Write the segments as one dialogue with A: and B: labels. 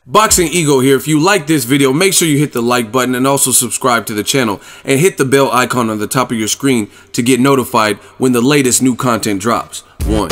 A: Boxingego here. If you like this video, make sure you hit the like button and also subscribe to the channel and hit the bell icon on the top of your screen to get notified when the latest new content drops. 1.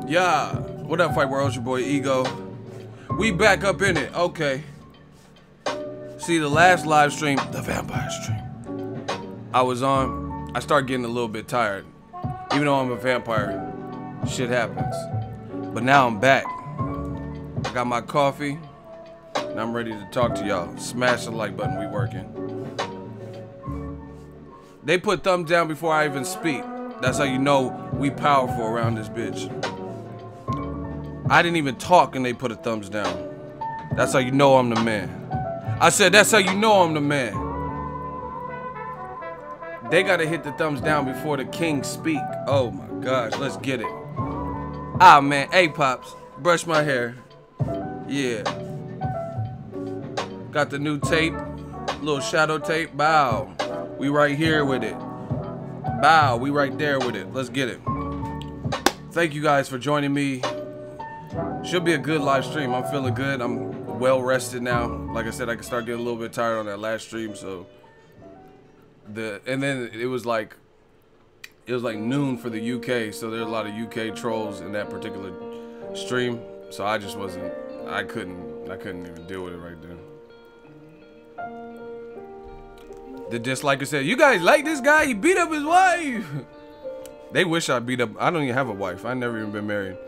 A: Yeah, what up, Fight World? It's your boy Ego. We back up in it. Okay. See, the last live stream, the vampire stream, I was on, I started getting a little bit tired. Even though I'm a vampire, shit happens. But now I'm back. I got my coffee, and I'm ready to talk to y'all. Smash the like button, we working. They put thumbs down before I even speak. That's how you know we powerful around this bitch. I didn't even talk and they put a thumbs down. That's how you know I'm the man. I said, that's how you know I'm the man. They gotta hit the thumbs down before the king speak. Oh my gosh, let's get it. Ah man, hey Pops, brush my hair. Yeah. Got the new tape, little shadow tape, bow. We right here with it. Bow, we right there with it. Let's get it. Thank you guys for joining me. Should be a good live stream. I'm feeling good. I'm well rested now. Like I said, I can start getting a little bit tired on that last stream. So and then it was like noon for the UK. So there's a lot of UK trolls in that particular stream. So I just wasn't. I couldn't even deal with it right there. The disliker said, "You guys like this guy? He beat up his wife." They wish I beat up. I don't even have a wife. I never even been married.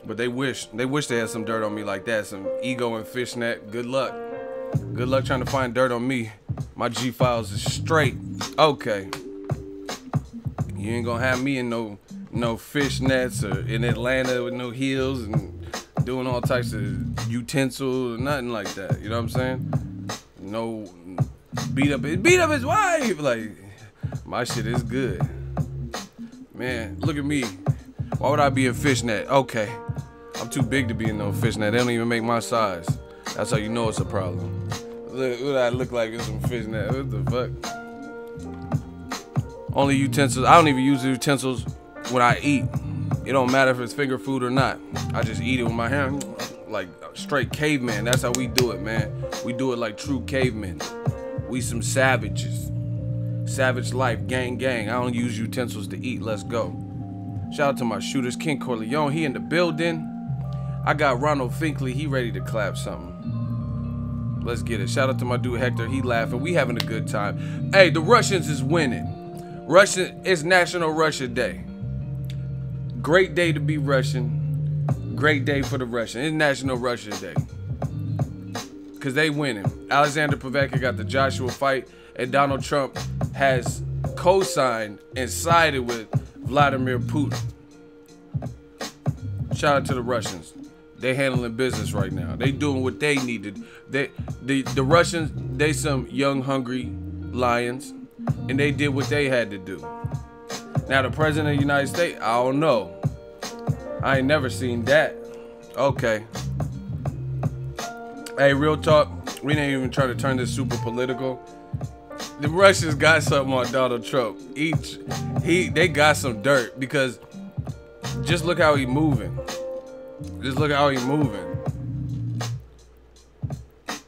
A: But they wish they had some dirt on me like that. Some ego and fishnet. Good luck. Good luck trying to find dirt on me. My G files is straight. Okay. You ain't gonna have me in no fishnets or in Atlanta with no heels and doing all types of utensils or nothing like that. You know what I'm saying? No beat up his wife. Like, my shit is good. Man, look at me. Why would I be in fishnet? Okay. I'm too big to be in no fishnet. They don't even make my size. That's how you know it's a problem. Look what I look like in some fishnet. What the fuck? Only utensils. I don't even use the utensils when I eat. It don't matter if it's finger food or not. I just eat it with my hand. Like straight caveman. That's how we do it, man. We do it like true cavemen. We some savages. Savage life, gang, gang. I don't use utensils to eat. Let's go. Shout out to my shooters, King Corleone. He in the building. I got Ronald Finkley. He ready to clap something. Let's get it. Shout out to my dude Hector. He laughing. We having a good time. Hey, the Russians is winning. It's National Russia Day. Great day to be Russian. Great day for the Russians. It's National Russia Day. Because they winning. Alexander Povetkin got the Joshua fight. And Donald Trump has co-signed and sided with Vladimir Putin. Shout out to the Russians. They handling business right now. They doing what they needed. The Russians, they some young, hungry lions. And they did what they had to do. Now the President of the United States, I don't know. I ain't never seen that. Okay. Hey, real talk. We ain't even trying to turn this super political. The Russians got something on Donald Trump. They got some dirt because just look how he moving. Just look how he moving.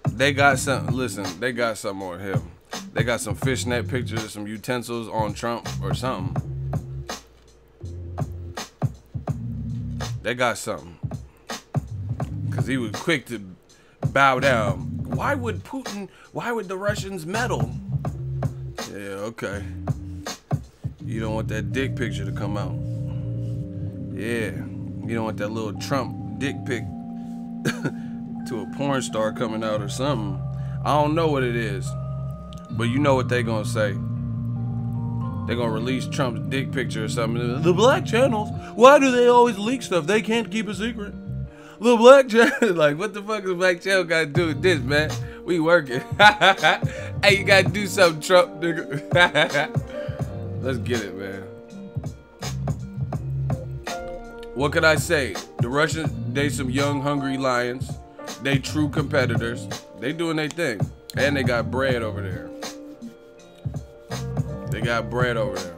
A: They got something. Listen, they got something on him. They got some fishnet pictures, some utensils on Trump or something. They got something. Because he was quick to bow down. Why would the Russians meddle? Yeah, okay. You don't want that dick picture to come out. Yeah. You don't want that little Trump dick pic to a porn star coming out or something. I don't know what it is. But you know what they gonna say. They're gonna release Trump's dick picture or something. The black channels, why do they always leak stuff? They can't keep a secret. The black channel, like, what the fuck is black channel got to do with this, man? We working. Hey, you gotta do something, Trump, nigga. Let's get it, man. What could I say? The Russians, they some young, hungry lions. They true competitors. They doing their thing. And they got bread over there. They got bread over there.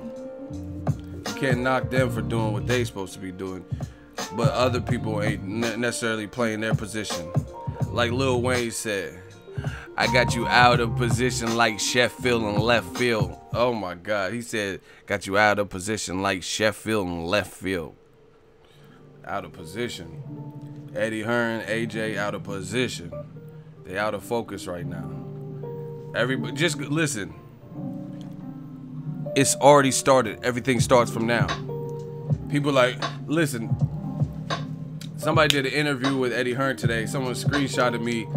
A: You can't knock them for doing what they supposed to be doing. But other people ain't necessarily playing their position. Like Lil Wayne said, I got you out of position like Sheffield and left field. Oh my God. He said, got you out of position like Sheffield and left field. Out of position. Eddie Hearn, AJ out of position. They out of focus right now. Everybody, just listen. It's already started. Everything starts from now. People like, listen. Somebody did an interview with Eddie Hearn today. Someone screenshotted me.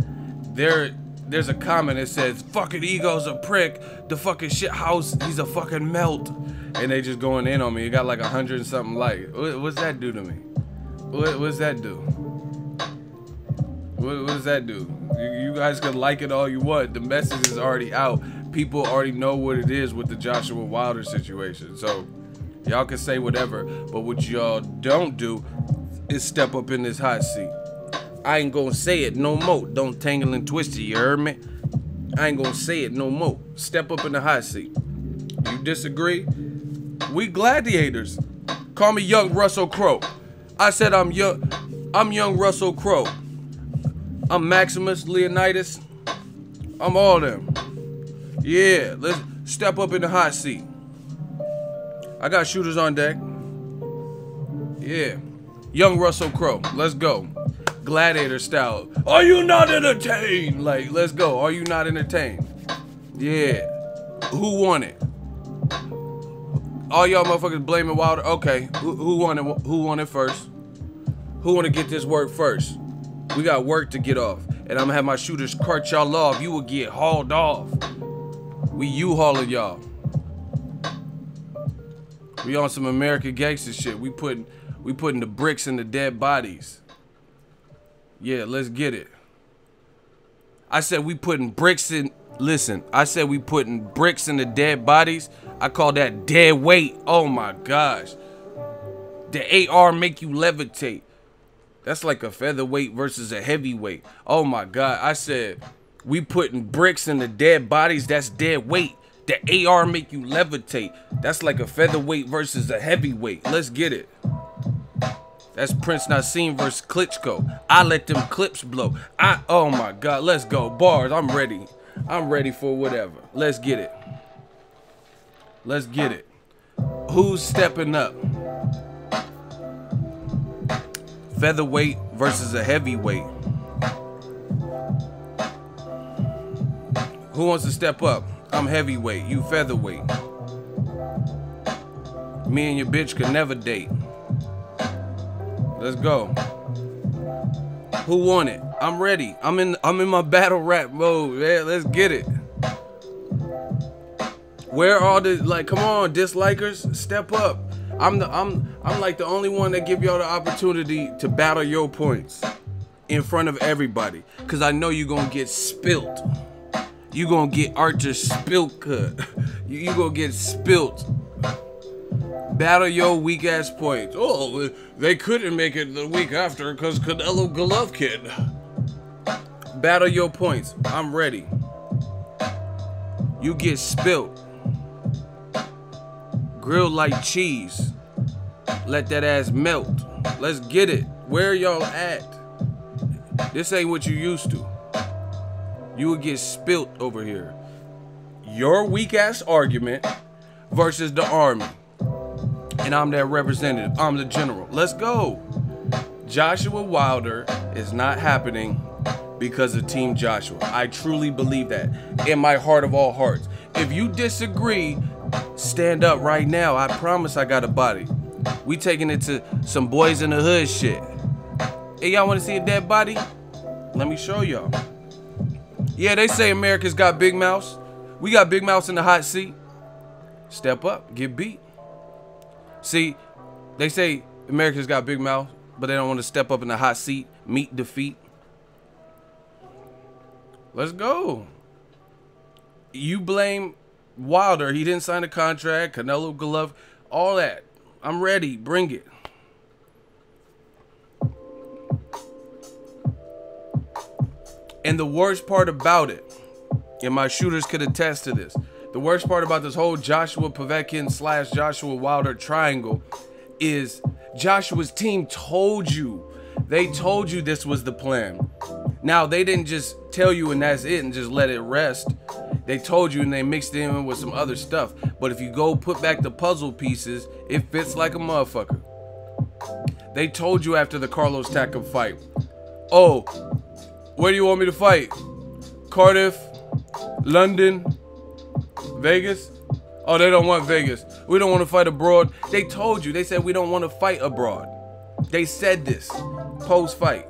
A: There's a comment that says, fucking Ego's a prick. The fucking shit house, he's a fucking melt. And they just going in on me. It got like 100 and something likes. What's that do to me? What's that do? What does that do? You guys can like it all you want. The message is already out. People already know what it is with the Joshua Wilder situation. So y'all can say whatever. But what y'all don't do is step up in this hot seat. I ain't gonna say it no more. Don't tangle and twist it, you heard me? I ain't gonna say it no more. Step up in the hot seat. You disagree? We gladiators. Call me young Russell Crowe. I said I'm young Russell Crowe. I'm Maximus, Leonidas. I'm all them. Yeah, let's step up in the hot seat. I got shooters on deck. Yeah. Young Russell Crowe. Let's go. Gladiator style. Are you not entertained? Like, let's go. Are you not entertained? Yeah. Who won it? All y'all motherfuckers blaming Wilder. Okay. Who won it? Who won it first? Who want to get this work first? We got work to get off. And I'm gonna have my shooters cart y'all off. You will get hauled off. We U-hauling y'all. We on some American gangster shit. We putting the bricks in the dead bodies. Yeah, let's get it. I said we putting bricks in. Listen, I said we putting bricks in the dead bodies. I call that dead weight. Oh my gosh. The AR make you levitate. That's like a featherweight versus a heavyweight. Oh my God. I said we putting bricks in the dead bodies. That's dead weight. The AR make you levitate. That's like a featherweight versus a heavyweight. Let's get it. That's Prince Nassim versus Klitschko. I let them clips blow. Oh my God, let's go. Bars, I'm ready. I'm ready for whatever. Let's get it. Let's get it. Who's stepping up? Featherweight versus a heavyweight. Who wants to step up? I'm heavyweight, you featherweight. Me and your bitch could never date. Let's go. Who won it? I'm ready. I'm in my battle rap mode, man. Let's get it. Where are the, like, come on, dislikers, step up. I'm like the only one that give y'all the opportunity to battle your points in front of everybody. Cause I know you gonna get spilt. You gonna get Archer spilt cut. You gonna get spilt. Battle your weak ass points. Oh, they couldn't make it the week after because Canelo Golovkin. Battle your points. I'm ready. You get spilt. Grilled like cheese. Let that ass melt. Let's get it. Where y'all at? This ain't what you used to. You would get spilt over here. Your weak ass argument versus the army. And I'm that representative. I'm the general. Let's go. Joshua Wilder is not happening because of Team Joshua. I truly believe that in my heart of all hearts. If you disagree, stand up right now. I promise I got a body. We taking it to some boys in the hood shit. Hey, y'all want to see a dead body? Let me show y'all. Yeah, they say America's got big mouths. We got big mouths in the hot seat. Step up, get beat. See, they say America's got big mouth, but they don't want to step up in the hot seat, meet defeat. Let's go. You blame Wilder. He didn't sign a contract. Canelo Golovkin, all that. I'm ready. Bring it. And the worst part about it, and my shooters could attest to this, the worst part about this whole Joshua Povetkin / Joshua Wilder triangle is Joshua's team told you. They told you this was the plan. Now, they didn't just tell you and that's it and just let it rest. They told you and they mixed it in with some other stuff. But if you go put back the puzzle pieces, it fits like a motherfucker. They told you after the Carlos Takam fight, oh, where do you want me to fight? Cardiff, London, Vegas? Oh, they don't want Vegas. We don't want to fight abroad. They told you. They said we don't want to fight abroad. They said this post-fight.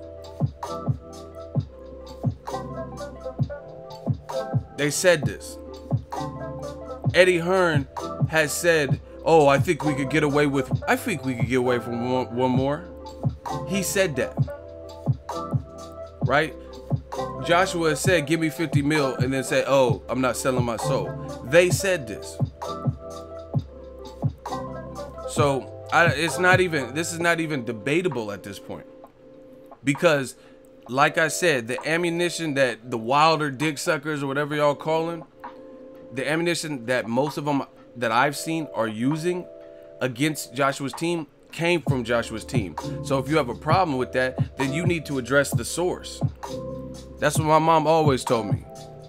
A: They said this. Eddie Hearn has said, oh, I think we could get away from one more. He said that. Right? Joshua said, give me 50 mil, and then said, oh, I'm not selling my soul. They said this. So this is not even debatable at this point. Because, like I said, the ammunition that the Wilder dick suckers or whatever y'all call them, the ammunition that most of them that I've seen are using against Joshua's team came from Joshua's team. So if you have a problem with that, then you need to address the source. That's what my mom always told me.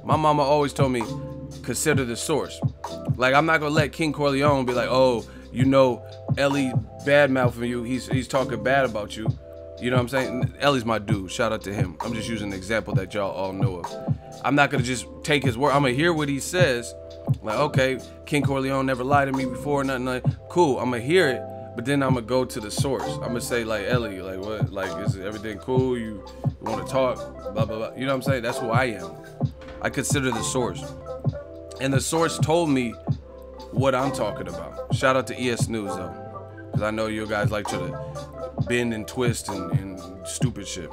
A: My mama always told me, consider the source. Like, I'm not gonna let King Corleone be like, oh, you know, Ellie bad mouthing you. He's talking bad about you. You know what I'm saying? Ellie's my dude. Shout out to him. I'm just using an example that y'all all know of. I'm not gonna just take his word. I'm gonna hear what he says. Like, okay, King Corleone never lied to me before, nothing like. Cool. I'm gonna hear it, but then I'm gonna go to the source. I'm gonna say, like, Ellie, like, what? Like, is everything cool? You want to talk? Blah blah blah. You know what I'm saying? That's who I am. I consider the source, and the source told me what I'm talking about. Shout out to ES News though, because I know you guys like to bend and twist and stupid shit.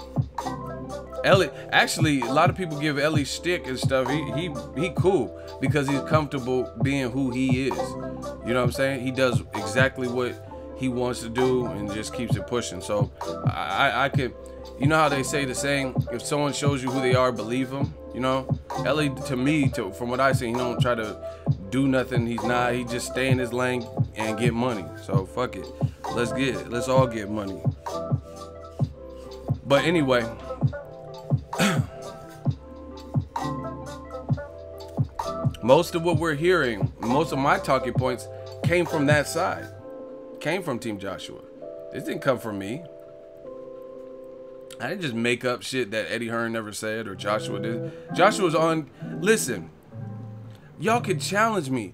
A: Ellie, actually, a lot of people give Ellie shtick and stuff. He cool because he's comfortable being who he is. You know what I'm saying? He does exactly what he wants to do and just keeps it pushing. So I could, you know how they say the saying, if someone shows you who they are, believe them. You know, Ellie, to me, from what I see, he don't try to do nothing. He's not. He just stay in his lane and get money. So fuck it. Let's all get money. But anyway, most of what we're hearing, most of my talking points came from that side. Came from Team Joshua. This didn't come from me. I didn't just make up shit that Eddie Hearn never said or Joshua did. Joshua's on. Listen, y'all can challenge me.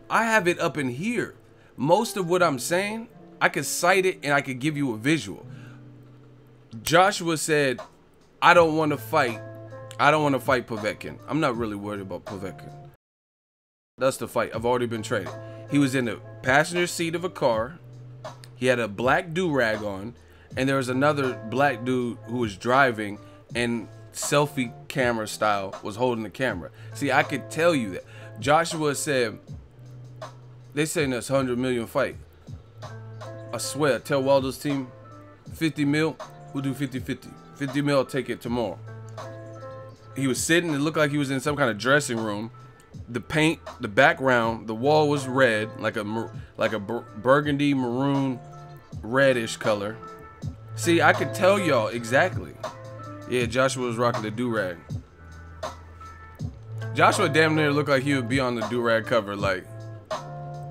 A: I have it up in here. Most of what I'm saying, I could cite it and I could give you a visual. Joshua said, I don't want to fight. I don't want to fight Povetkin. I'm not really worried about Povetkin. That's the fight. I've already been traded. He was in the passenger seat of a car. He had a black do-rag on. And there was another black dude who was driving and selfie camera style was holding the camera. See, I could tell you that. Joshua said, they saying that's 100 million fight. I swear, tell Waldo's team, 50 mil, we'll do 50-50. 50 mil, I'll take it tomorrow. He was sitting, it looked like he was in some kind of dressing room. The paint, the background, the wall was red, like a burgundy, maroon, reddish color. See, I could tell y'all exactly. Yeah, Joshua was rocking the do-rag. Joshua damn near looked like he would be on the do-rag cover, like,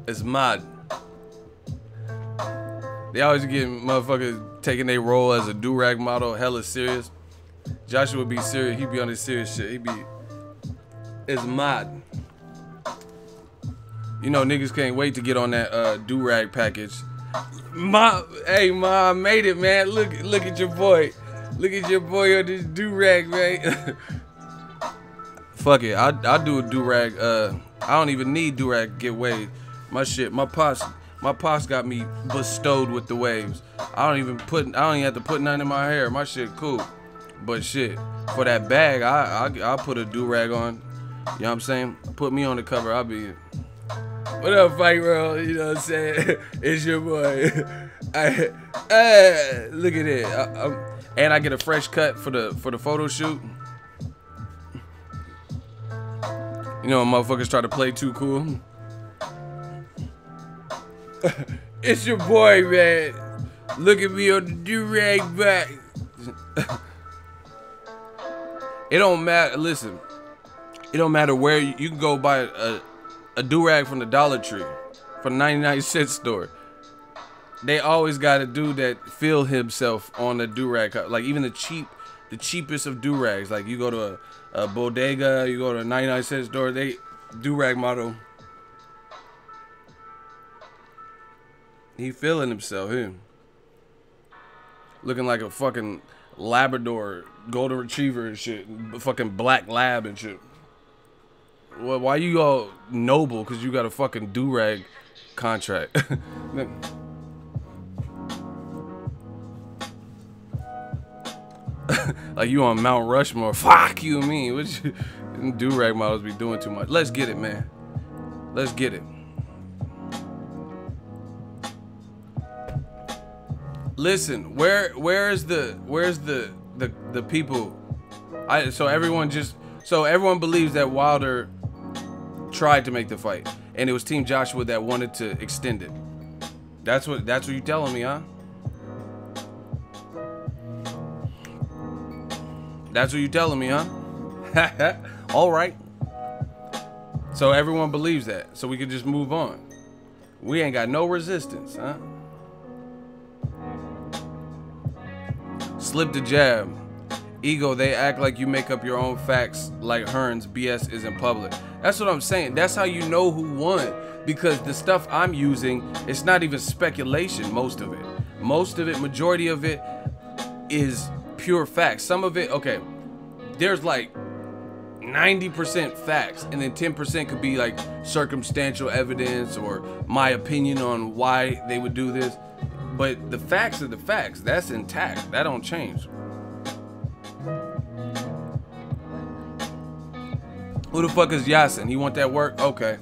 A: it's mad. They always get motherfuckers taking their role as a do-rag model, hella serious. Joshua would be serious, he'd be on his serious shit. He'd be, it's mad. You know, niggas can't wait to get on that do-rag package. Hey, Ma, I made it, man. Look at your boy. Look at your boy on this do-rag, man. Fuck it, I'll do a do-rag. I don't even need do-rag to get waved. My shit, my pops got me bestowed with the waves. I don't even have to put nothing in my hair. My shit cool. But shit, for that bag, I'll put a do-rag on. You know what I'm saying? Put me on the cover, I'll be. What up, Fight World? You know what I'm saying? It's your boy. Look at it. And I get a fresh cut for the photo shoot. You know, motherfuckers try to play too cool. It's your boy, man. Look at me on the do-rag back. It don't matter. Listen, it don't matter where you can go buy a do-rag from the Dollar Tree, from the 99-cent store. They always got a dude that feel himself on the do-rag. Like even the cheapest of do-rags. Like you go to a bodega, you go to a 99-cent store, they do-rag model. He feeling himself, him. Looking like a fucking Labrador, golden retriever and shit. Fucking black lab and shit. Well, why you all noble? Because you got a fucking do-rag contract. Like you on Mount Rushmore. Fuck you and me. What you do-rag models be doing too much. Let's get it, man. Let's get it. Listen, where's the people? So everyone believes that Wilder tried to make the fight, and it was Team Joshua that wanted to extend it. That's what you telling me, huh? That's what you telling me, huh? All right. So everyone believes that, so we can just move on. We ain't got no resistance, huh? Slip the jab. Ego, they act like you make up your own facts like Hearns. BS isn't public. That's what I'm saying. That's how you know who won. Because the stuff I'm using, it's not even speculation, most of it. Majority of it is pure facts. Some of it, okay, there's like 90% facts, and then 10% could be like circumstantial evidence or my opinion on why they would do this. But the facts are the facts. That's intact. That don't change. Who the fuck is Yasin? He want that work? Okay.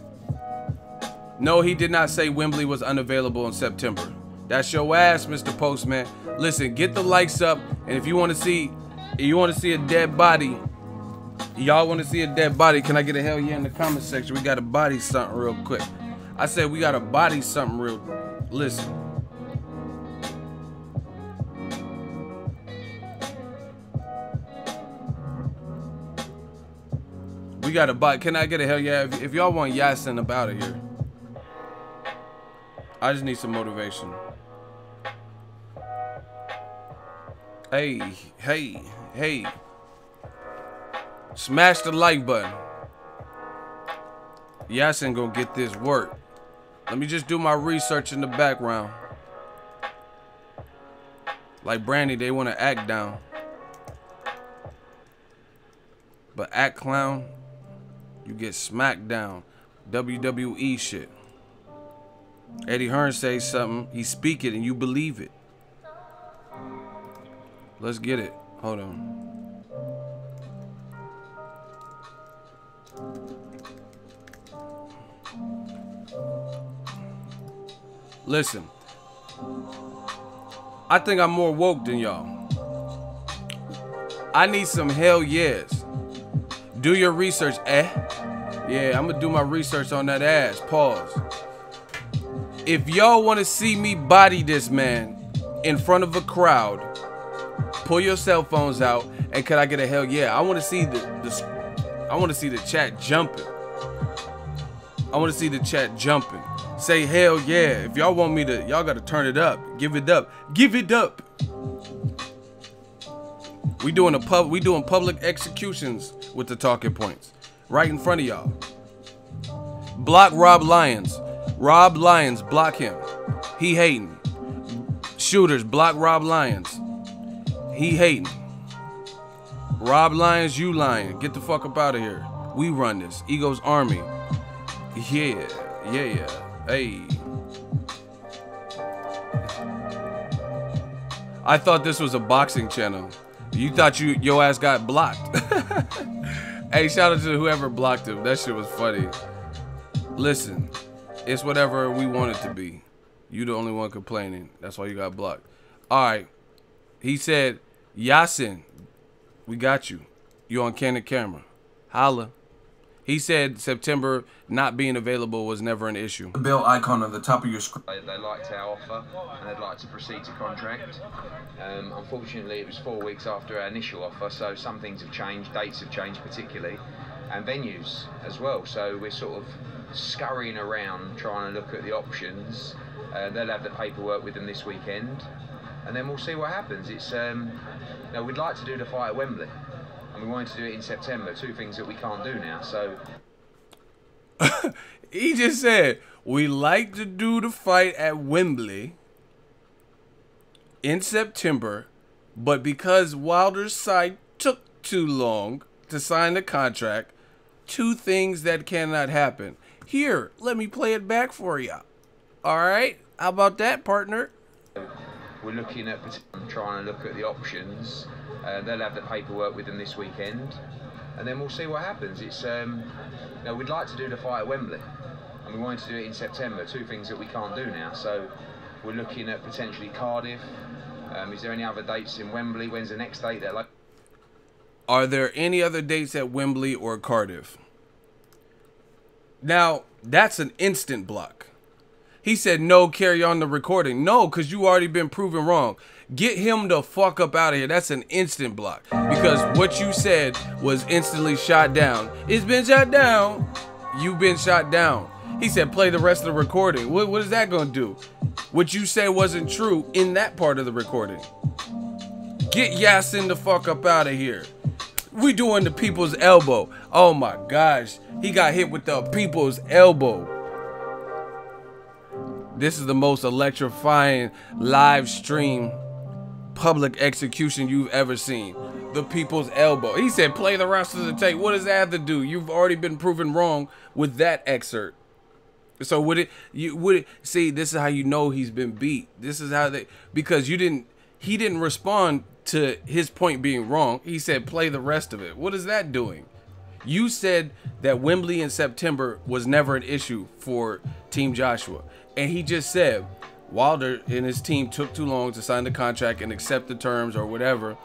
A: No, he did not say Wembley was unavailable in September. That's your ass, Mr. Postman. Listen, get the likes up, and if you want to see a dead body, y'all want to see a dead body, can I get a hell yeah in the comment section? We got to body something real quick. I said we got to body something real. Listen. We got a bot. Can I get a hell yeah? If y'all want Yasin up out of here. I just need some motivation. Hey. Smash the like button. Yasin gonna get this work. Let me just do my research in the background. Like Brandy, they want to act down. But act clown, you get smacked down. WWE shit. Eddie Hearn says something, he speak it and you believe it. Let's get it. Hold on. Listen. I think I'm more woke than y'all. I need some hell yes. Do your research, Yeah, I'm gonna do my research on that ass. Pause. If y'all want to see me body this man in front of a crowd, pull your cell phones out and can I get a hell yeah? I want to see the chat jumping. I want to see the chat jumping. Say hell yeah. If y'all want me to, y'all got to turn it up. Give it up. Give it up. We doing public executions with the talking points right in front of y'all. Block Rob Lyons. Rob Lyons, block him. He hating. Shooters, block Rob Lyons. He hating. Rob Lyons, you lying. Get the fuck up out of here. We run this. Ego's army. Yeah. Hey. I thought this was a boxing channel. You thought your ass got blocked. Hey, shout out to whoever blocked him. That shit was funny. Listen, it's whatever we want it to be. You the only one complaining. That's why you got blocked. All right. He said, Yasin, we got you. You on candid camera. Holla. He said September not being available was never an issue. The bell icon on the top of your screen.
B: They liked our offer and they'd like to proceed to contract. Unfortunately, it was 4 weeks after our initial offer, so some things have changed, dates have changed particularly, and venues as well. So we're sort of scurrying around trying to look at the options. They'll have the paperwork with them this weekend, and then we'll see what happens. It's we'd like to do the fight at Wembley, and we wanted to do it in September. Two things that we can't do now. So
A: he just said we like to do the fight at Wembley in September, but because Wilder's side took too long to sign the contract, two things that cannot happen. Here, let me play it back for you. All right, how about that, partner?
B: We're looking at trying to look at the options. They'll have the paperwork with them this weekend, and then we'll see what happens. It's we'd like to do the fight at Wembley, and we wanted to do it in September. Two things that we can't do now. So we're looking at potentially Cardiff. Is there any other dates in Wembley? When's the next date that
A: Are there any other dates at Wembley or Cardiff? Now, that's an instant block. He said, no, carry on the recording. No, because you already been proven wrong. Get him the fuck up out of here. That's an instant block. Because what you said was instantly shot down. It's been shot down. You've been shot down. He said, play the rest of the recording. What is that going to do? What you say wasn't true in that part of the recording. Get Yasin the fuck up out of here. We doing the people's elbow. Oh my gosh. He got hit with the people's elbow. This is the most electrifying live stream public execution you've ever seen. The people's elbow. He said, play the rest of the tape. What does that have to do? You've already been proven wrong with that excerpt. So see, this is how you know he's been beat. This is how because he didn't respond to his point being wrong. He said, play the rest of it. What is that doing? You said that Wembley in September was never an issue for Team Joshua. And he just said Wilder and his team took too long to sign the contract and accept the terms or whatever.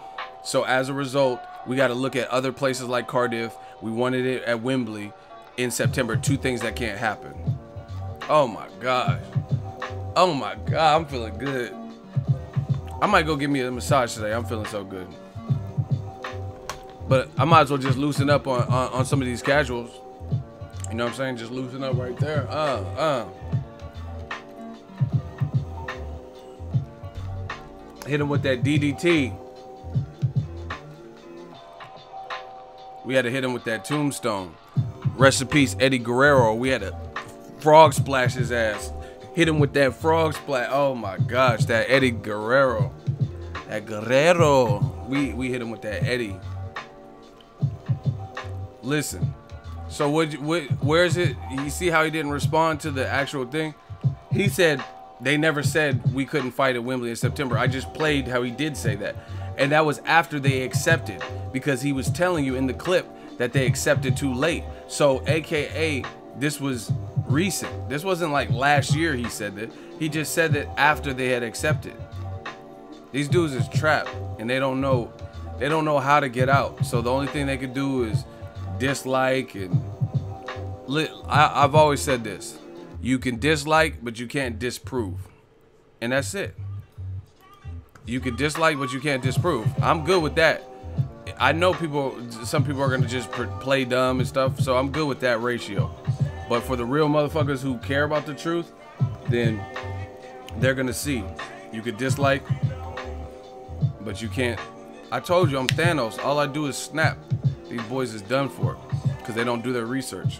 A: So as a result, we got to look at other places like Cardiff. We wanted it at Wembley in September. Two things that can't happen. Oh my gosh. Oh my God, I'm feeling good. I might go give me a massage today. I'm feeling so good. But I might as well just loosen up on some of these casuals. You know what I'm saying? Just loosen up right there. Hit him with that DDT. We had to hit him with that tombstone. Rest in peace, Eddie Guerrero. We had to frog splash his ass. Hit him with that frog splash. Oh my gosh, that Eddie Guerrero. That Guerrero. We hit him with that Eddie. Listen. So where is it? You see how he didn't respond to the actual thing? He said they never said we couldn't fight at Wembley in September. I just played how he did say that. And that was after they accepted, because he was telling you in the clip that they accepted too late. So AKA this was recent. This wasn't like last year he said that. He just said that after they had accepted. These dudes is trapped and they don't know how to get out. So the only thing they could do is dislike and I've always said this. You can dislike, but you can't disprove. And that's it. You can dislike, but you can't disprove. I'm good with that. I know some people are going to just play dumb and stuff, so I'm good with that ratio. But for the real motherfuckers who care about the truth, then they're going to see. You could dislike, but you can't. I told you I'm Thanos. All I do is snap. These boys is done for because they don't do their research.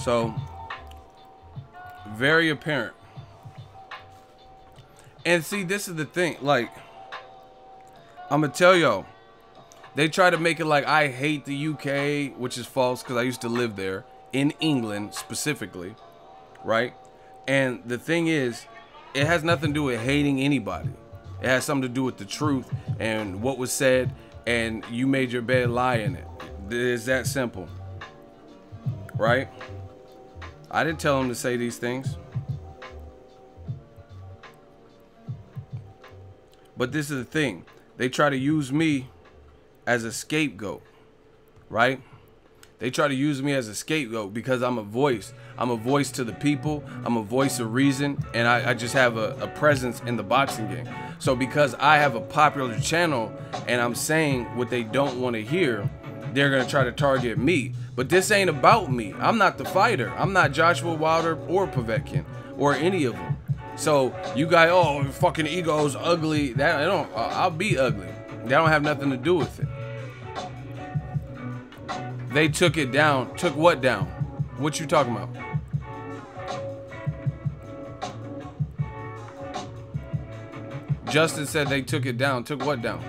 A: So, very apparent. And see, this is the thing. Like, I'm going to tell y'all. They try to make it like I hate the UK, which is false because I used to live there. In England, specifically. Right? And the thing is, it has nothing to do with hating anybody. It has something to do with the truth and what was said. And you made your bed, lie in it. It's that simple. Right? I didn't tell him to say these things. But this is the thing. They try to use me as a scapegoat. Right? They try to use me as a scapegoat because I'm a voice. I'm a voice to the people. I'm a voice of reason. And I just have a presence in the boxing game. So because I have a popular channel and I'm saying what they don't want to hear, they're going to try to target me. But this ain't about me. I'm not the fighter. I'm not Joshua Wilder or Povetkin or any of them. So you guys, oh, fucking ego's ugly. That I don't. I'll be ugly. That don't have nothing to do with it. They took it down. Took what down? What you talking about? Justin said they took it down. Took what down?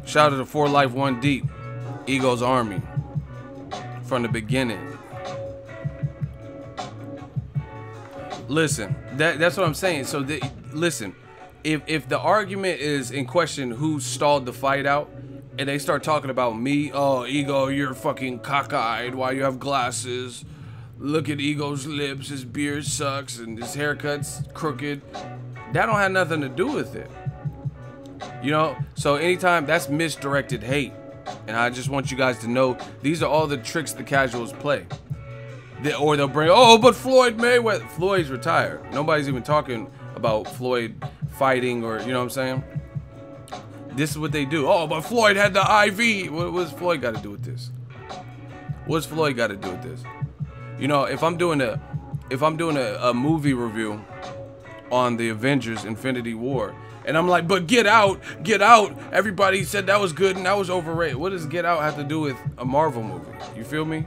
A: Shout out to 4 Life 1 Deep, Ego's Army, from the beginning. Listen, that's what I'm saying. So listen, if the argument is in question who stalled the fight out, and they start talking about me, oh, Ego, you're fucking cockeyed, why you have glasses, look at Ego's lips, his beard sucks, and his haircut's crooked, that don't have nothing to do with it. You know, so anytime, that's misdirected hate. And I just want you guys to know, these are all the tricks the casuals play. Or they'll bring, oh, but Floyd Mayweather. Floyd's retired. Nobody's even talking about Floyd fighting or, you know what I'm saying? This is what they do. Oh, but Floyd had the IV. What's Floyd got to do with this? What's Floyd got to do with this? You know, if I'm doing a movie review on the Avengers Infinity War, and I'm like, but Get Out. Everybody said that was good and that was overrated. What does Get Out have to do with a Marvel movie? You feel me?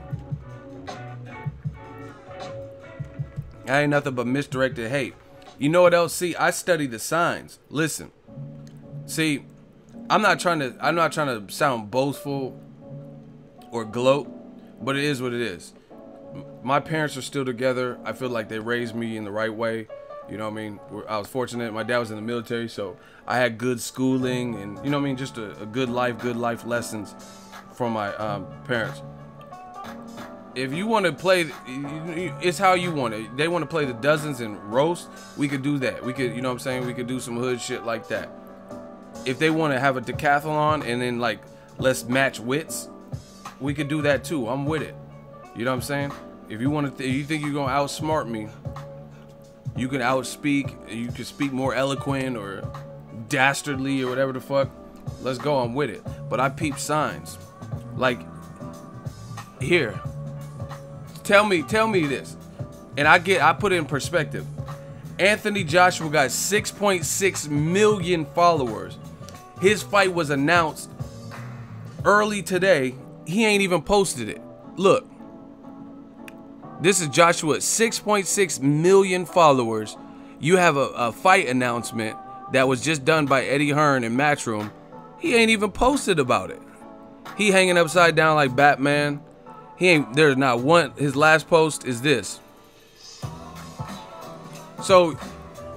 A: That ain't nothing but misdirected hate. You know what else? See, I study the signs. Listen. See, I'm not trying to sound boastful or gloat, but it is what it is. My parents are still together. I feel like they raised me in the right way. You know what I mean? I was fortunate. My dad was in the military, so I had good schooling and, you know what I mean, just a good life lessons from my parents. If you want to play, it's how you want it. They want to play the dozens and roast, we could do that. We could, you know what I'm saying? We could do some hood shit like that. If they want to have a decathlon and then, like, let's match wits, we could do that too. I'm with it. You know what I'm saying? If you want to, you think you're going to outsmart me, you can outspeak, you can speak more eloquent or dastardly or whatever the fuck. Let's go, I'm with it. But I peep signs. Like, here, tell me this. And I put it in perspective. Anthony Joshua got 6.6 million followers. His fight was announced early today. He ain't even posted it. Look. This is Joshua, 6.6 million followers. You have a fight announcement that was just done by Eddie Hearn in Matchroom. He ain't even posted about it. He hanging upside down like Batman. There's not one. His last post is this. So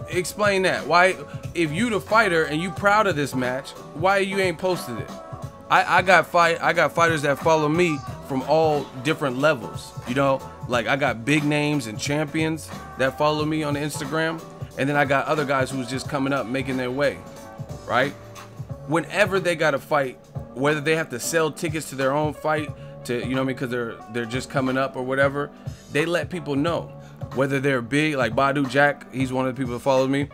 A: explain that. Why, if you the fighter and you proud of this match, why you ain't posted it? I got fighters that follow me from all different levels. You know, like I got big names and champions that follow me on Instagram, and then I got other guys who's just coming up making their way, right? Whenever they got a fight, whether they have to sell tickets to their own fight, to, you know what I mean, because they're just coming up or whatever, they let people know. Whether they're big, like Badu Jack, he's one of the people that followed me.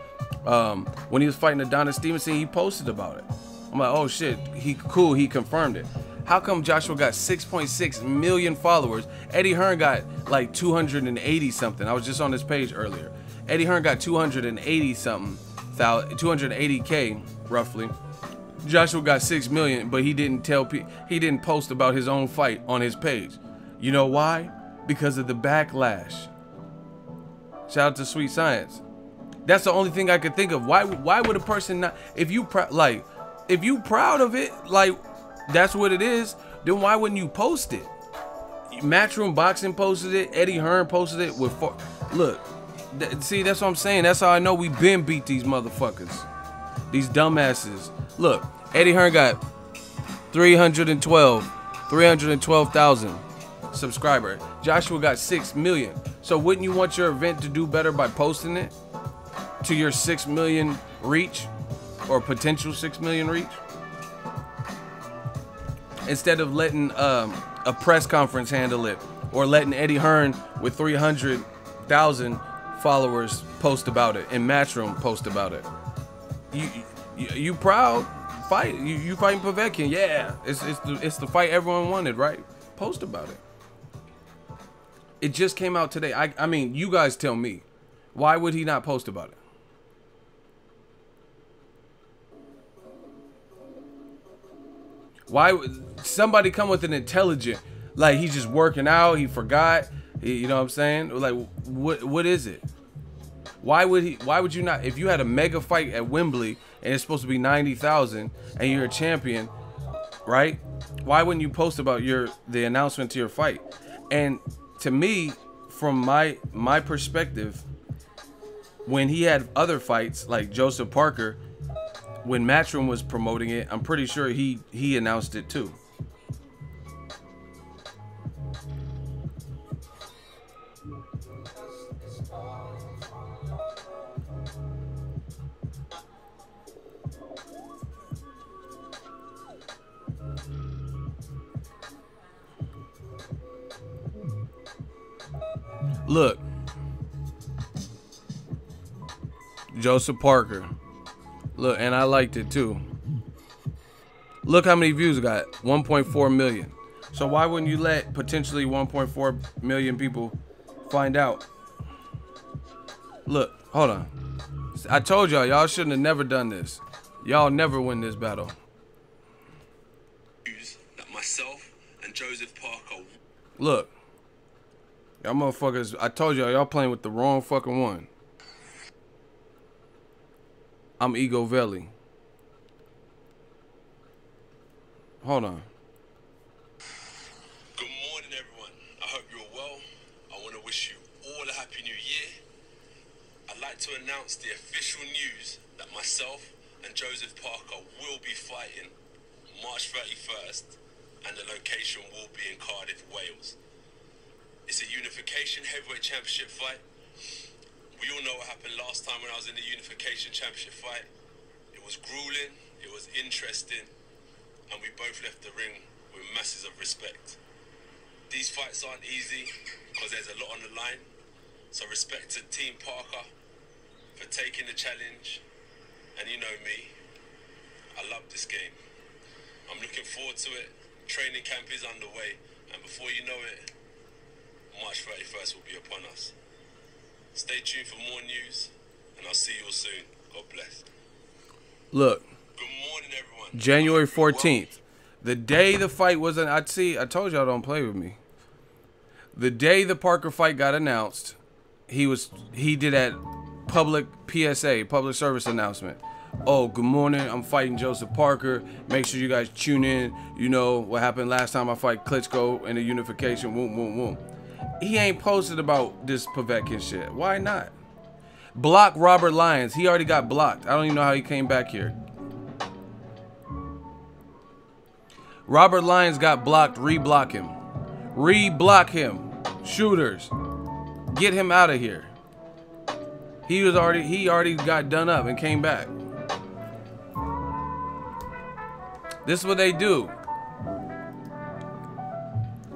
A: When he was fighting Adonis Stevenson, he posted about it. I'm like, oh shit, he confirmed it. How come Joshua got 6.6 million followers? Eddie Hearn got like 280 something. I was just on this page earlier. Eddie Hearn got 280 something, 280K roughly. Joshua got 6 million, but he didn't post about his own fight on his page. You know why? Because of the backlash. Shout out to Sweet Science. That's the only thing I could think of. Why would a person not, if you proud of it, like that's what it is, then why wouldn't you post it? Matchroom Boxing posted it, Eddie Hearn posted it with look, see, that's what I'm saying. That's how I know we been beat these motherfuckers. These dumbasses. Look, Eddie Hearn got 312,000 subscribers. Joshua got 6 million. So wouldn't you want your event to do better by posting it to your 6 million reach or potential 6 million reach? Instead of letting a press conference handle it, or letting Eddie Hearn with 300 90,000 followers post about it, and Matchroom post about it. You proud? Fight. You fighting Povetkin? Yeah. It's the fight everyone wanted, right? Post about it. It just came out today. I mean, you guys tell me. Why would he not post about it? Why would somebody come with an intelligent, like he's just working out, he forgot, you know what I'm saying? Like, what is it? Why would you not, if you had a mega fight at Wembley and it's supposed to be 90,000 and you're a champion, right? Why wouldn't you post about the announcement to your fight? And to me, from my perspective, when he had other fights like Joseph Parker, when Matchroom was promoting it, I'm pretty sure he announced it too. Look, Joseph Parker. Look, and I liked it too. Look how many views it got. 1.4 million. So why wouldn't you let potentially 1.4 million people find out? Look, hold on. I told y'all shouldn't have never done this. Y'all never win this battle.
C: That myself and Joseph Parker.
A: Look. Y'all motherfuckers, I told y'all playing with the wrong fucking one. I'm Ego Veli. Hold on.
C: Good morning, everyone. I hope you're well. I want to wish you all a happy new year. I'd like to announce the official news that myself and Joseph Parker will be fighting March 31st, and the location will be in Cardiff, Wales. It's a unification heavyweight championship fight. We all know what happened last time when I was in the unification championship fight. It was grueling, it was interesting, and we both left the ring with masses of respect. These fights aren't easy because there's a lot on the line. So respect to Team Parker for taking the challenge. And you know me, I love this game. I'm looking forward to it. Training camp is underway, and before you know it, March 31st will be upon us. Stay tuned for more news, and I'll see you all soon. God bless.
A: Look.
C: Good morning, everyone.
A: January 14th. The day the fight was I told y'all don't play with me. The day the Parker fight got announced, he did that public PSA, public service announcement. Oh, good morning. I'm fighting Joseph Parker. Make sure you guys tune in. You know what happened last time I fight Klitschko in the unification. Boom, boom, boom. He ain't posted about this Povetkin shit. Why not? Block Robert Lyons. He already got blocked. I don't even know how he came back here. Robert Lyons got blocked. Reblock him. Reblock him. Shooters. Get him out of here. He already got done up and came back. This is what they do.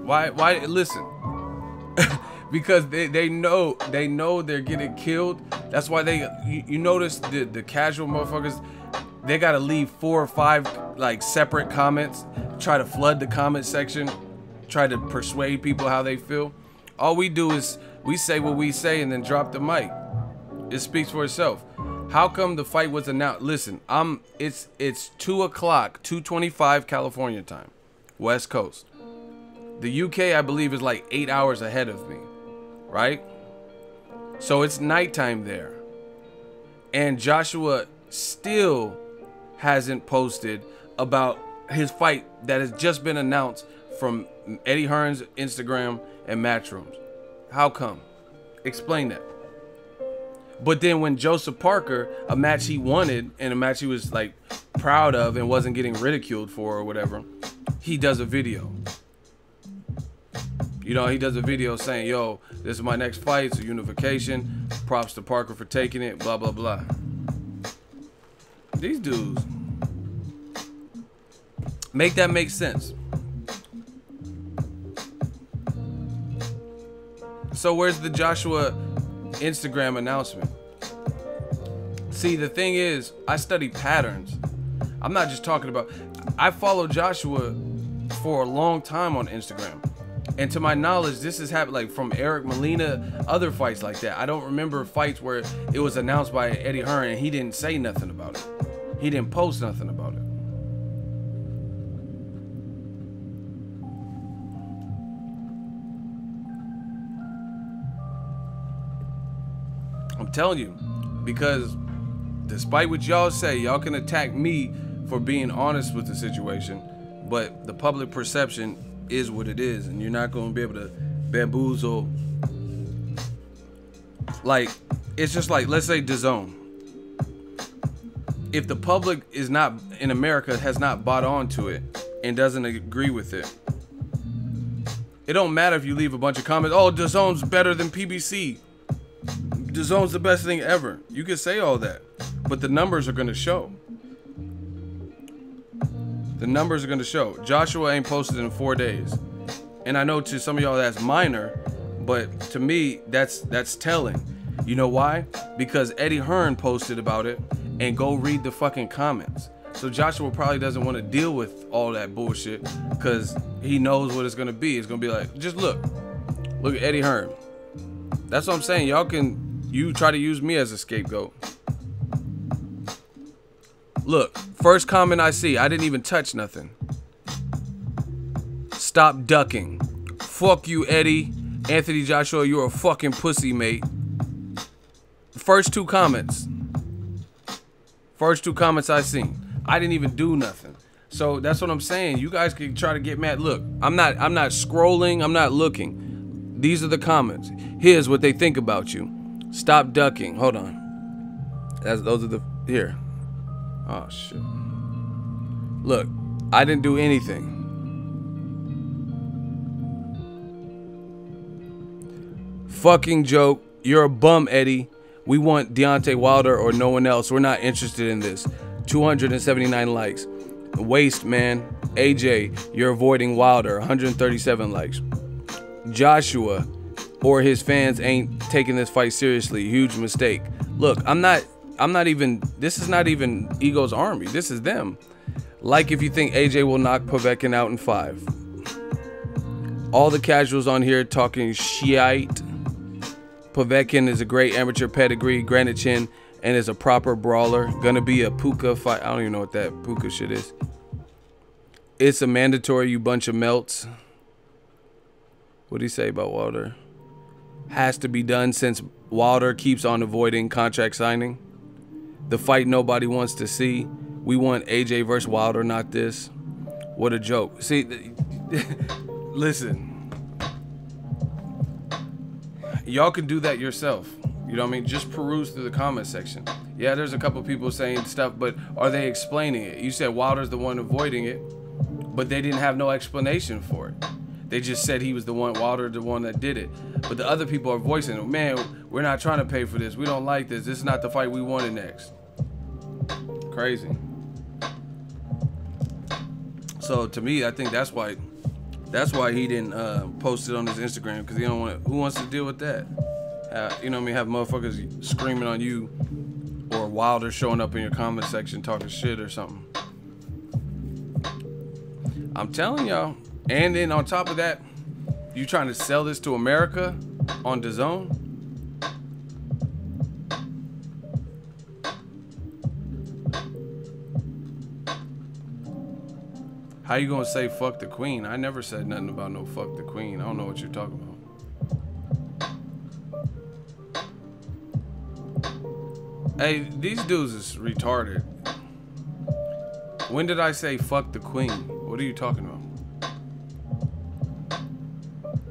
A: Why listen. Because they know they're getting killed. That's why you notice the casual motherfuckers, they gotta leave 4 or 5 like separate comments, try to flood the comment section, try to persuade people how they feel. All we do is we say what we say and then drop the mic. It speaks for itself. How come the fight was announced? Listen, it's 2 o'clock, 2:25 California time, West Coast. The UK, I believe, is like 8 hours ahead of me, right? So it's nighttime there. And Joshua still hasn't posted about his fight that has just been announced from Eddie Hearn's Instagram and Matchroom's. How come? Explain that. But then when Joseph Parker, a match he wanted and a match he was like proud of and wasn't getting ridiculed for or whatever, he does a video. You know, he does a video saying, yo, this is my next fight, it's a unification. Props to Parker for taking it, blah, blah, blah. These dudes. Make that make sense. So where's the Joshua Instagram announcement. See, the thing is, I study patterns. I'm not just talking about, I followed Joshua for a long time on Instagram. And to my knowledge, this has happened like from Eric Molina, other fights like that. I don't remember fights where it was announced by Eddie Hearn and he didn't say nothing about it. He didn't post nothing about it. I'm telling you, because despite what y'all say, y'all can attack me for being honest with the situation, but the public perception is what it is, and you're not going to be able to bamboozle. Like, it's just like, let's say DAZN. If the public is not, in America, has not bought onto it and doesn't agree with it, it don't matter if you leave a bunch of comments, oh, DAZN's better than PBC. DAZN's the best thing ever. You can say all that, but the numbers are going to show. The numbers are going to show. Joshua ain't posted in 4 days. And I know to some of y'all that's minor, but to me, that's telling. You know why? Because Eddie Hearn posted about it, and go read the fucking comments. So Joshua probably doesn't want to deal with all that bullshit because he knows what it's going to be. It's going to be like, just look at Eddie Hearn. That's what I'm saying. You try to use me as a scapegoat. Look, first comment I see, I didn't even touch nothing. Stop ducking. Fuck you, Eddie. Anthony Joshua, you're a fucking pussy, mate. First two comments. First two comments I seen. I didn't even do nothing. So that's what I'm saying. You guys can try to get mad. Look, I'm not scrolling, I'm not looking. These are the comments. Here's what they think about you. Stop ducking. Hold on. Those are the here. Oh shit. Look, I didn't do anything. Fucking joke. You're a bum, Eddie. We want Deontay Wilder or no one else. We're not interested in this. 279 likes. Waste, man. AJ, you're avoiding Wilder. 137 likes. Joshua or his fans ain't taking this fight seriously. Huge mistake. Look, I'm not even, this is not even Ego's army. This is them. Like if you think AJ will knock Povetkin out in 5. All the casuals on here talking shite. Povetkin is a great amateur pedigree, granite chin, and is a proper brawler. Gonna be a puka fight. I don't even know what that puka shit is. It's a mandatory, you bunch of melts. What'd he say about Wilder? Has to be done since Wilder keeps on avoiding contract signing. The fight nobody wants to see. We want AJ versus Wilder, not this. What a joke. See, listen. Y'all can do that yourself. You know what I mean? Just peruse through the comment section. Yeah, there's a couple people saying stuff, but are they explaining it? You said Wilder's the one avoiding it, but they didn't have no explanation for it. They just said he was the one, Wilder the one that did it. But the other people are voicing, man, we're not trying to pay for this. We don't like this. This is not the fight we wanted next. Crazy. So to me, I think that's why he didn't post it on his Instagram, because he don't want. Who wants to deal with that? You know what I mean? Have motherfuckers screaming on you, or Wilder showing up in your comment section talking shit or something. I'm telling y'all. And then on top of that, you trying to sell this to America on DAZN? How you gonna say fuck the queen? I never said nothing about no fuck the queen. I don't know what you're talking about. Hey, these dudes is retarded. When did I say fuck the queen? What are you talking about?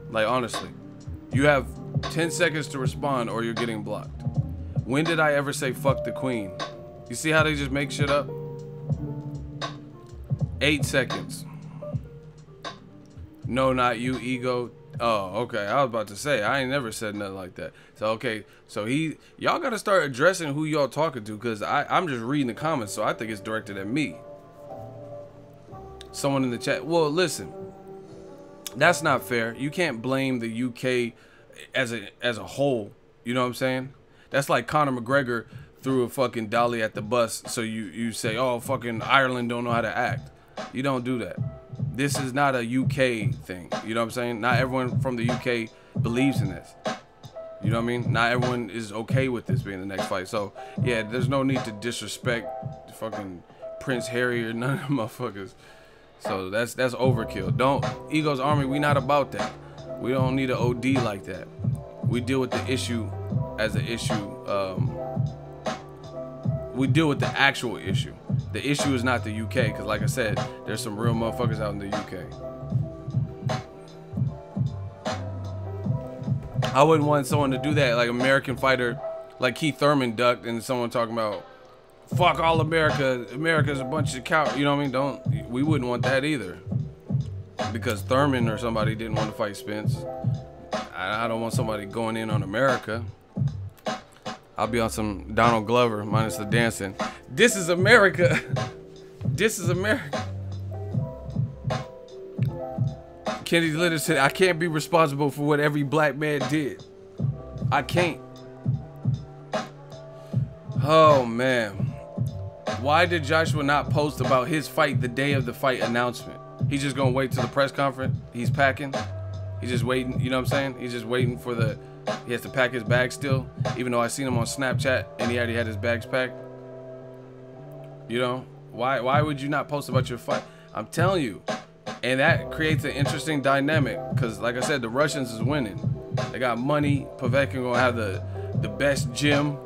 A: Like, honestly, you have 10 seconds to respond or you're getting blocked. When did I ever say fuck the queen? You see how they just make shit up? 8 seconds. No, not you, Ego. Oh, okay. I was about to say, I ain't never said nothing like that. So, okay. So y'all got to start addressing who y'all talking to, because I'm just reading the comments, so I think it's directed at me. Someone in the chat. Well, listen. That's not fair. You can't blame the UK as a whole. You know what I'm saying? That's like Conor McGregor threw a fucking dolly at the bus, so you say, oh, fucking Ireland don't know how to act. You don't do that. This is not a UK thing. You know what I'm saying? Not everyone from the UK believes in this. You know what I mean? Not everyone is okay with this being the next fight. So, yeah, there's no need to disrespect fucking Prince Harry or none of them motherfuckers. So that's overkill. Don't, Ego's Army, we not about that. We don't need an OD like that. We deal with the issue as an issue. We deal with the actual issue. The issue is not the UK, because like I said, there's some real motherfuckers out in the UK. I wouldn't want someone to do that, like American fighter, like Keith Thurman ducked, and someone talking about, fuck all America, America's a bunch of cowards. You know what I mean? We wouldn't want that either. Because Thurman or somebody didn't want to fight Spence. I don't want somebody going in on America. I'll be on some Donald Glover minus the dancing. This is America. This is America. Kennedy Litter said, I can't be responsible for what every black man did. I can't. Oh, man. Why did Joshua not post about his fight the day of the fight announcement? He's just going to wait till the press conference. He's packing. He's just waiting. You know what I'm saying? He's just waiting for the... He has to pack his bag still. Even though I seen him on Snapchat and he already had his bags packed. You know? Why would you not post about your fight? I'm telling you. And that creates an interesting dynamic. Because, like I said, the Russians is winning. They got money. Povetkin going to have the best gym.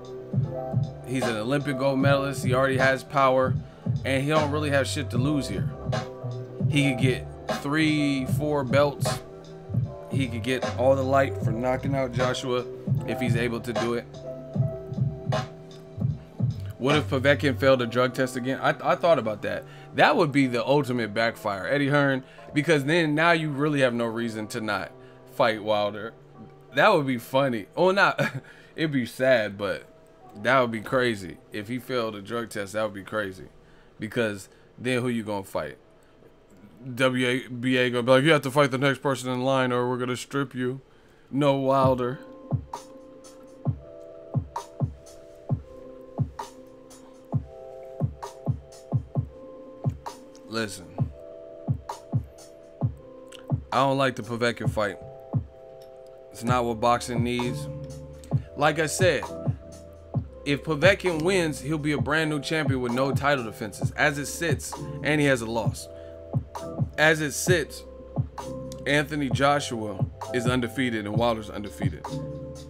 A: He's an Olympic gold medalist. He already has power. And he don't really have shit to lose here. He could get 3-4 belts. He could get all the light for knocking out Joshua if he's able to do it. What if Povetkin failed a drug test again? I thought about that. That would be the ultimate backfire. Eddie Hearn, because then now you really have no reason to not fight Wilder. That would be funny. Oh, not. It'd be sad, but that would be crazy. If he failed a drug test, that would be crazy. Because then who you gonna fight? WBA gonna be like, you have to fight the next person in line or we're gonna strip you. No Wilder. Listen, I don't like the Povetkin fight. It's not what boxing needs. Like I said, if Povetkin wins, he'll be a brand new champion with no title defenses. As it sits, and he has a loss. As it sits, Anthony Joshua is undefeated and Wilder's undefeated.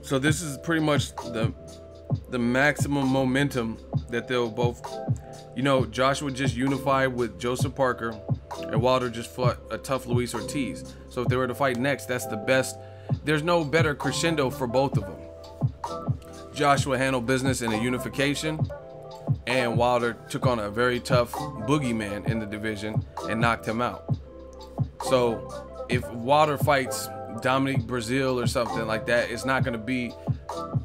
A: So this is pretty much the maximum momentum that they'll both, you know, Joshua just unified with Joseph Parker and Wilder just fought a tough Luis Ortiz. So if they were to fight next, that's the best. There's no better crescendo for both of them. Joshua handled business in a unification, and Wilder took on a very tough boogeyman in the division and knocked him out. So if Wilder fights Dominic Brazil or something like that, it's not going to be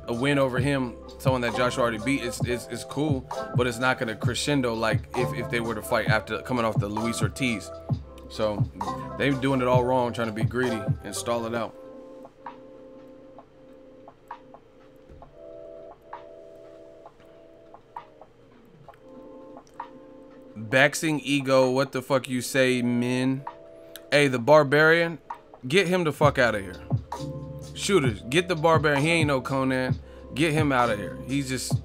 A: a win over him, someone that Joshua already beat. It's cool, but it's not going to crescendo like if they were to fight after coming off the Luis Ortiz. So they're doing it all wrong, trying to be greedy and stall it out. Boxingego, what the fuck you say, men? Hey, the Barbarian, get him the fuck out of here. Shooters, get the Barbarian. He ain't no Conan. Get him out of here. He's just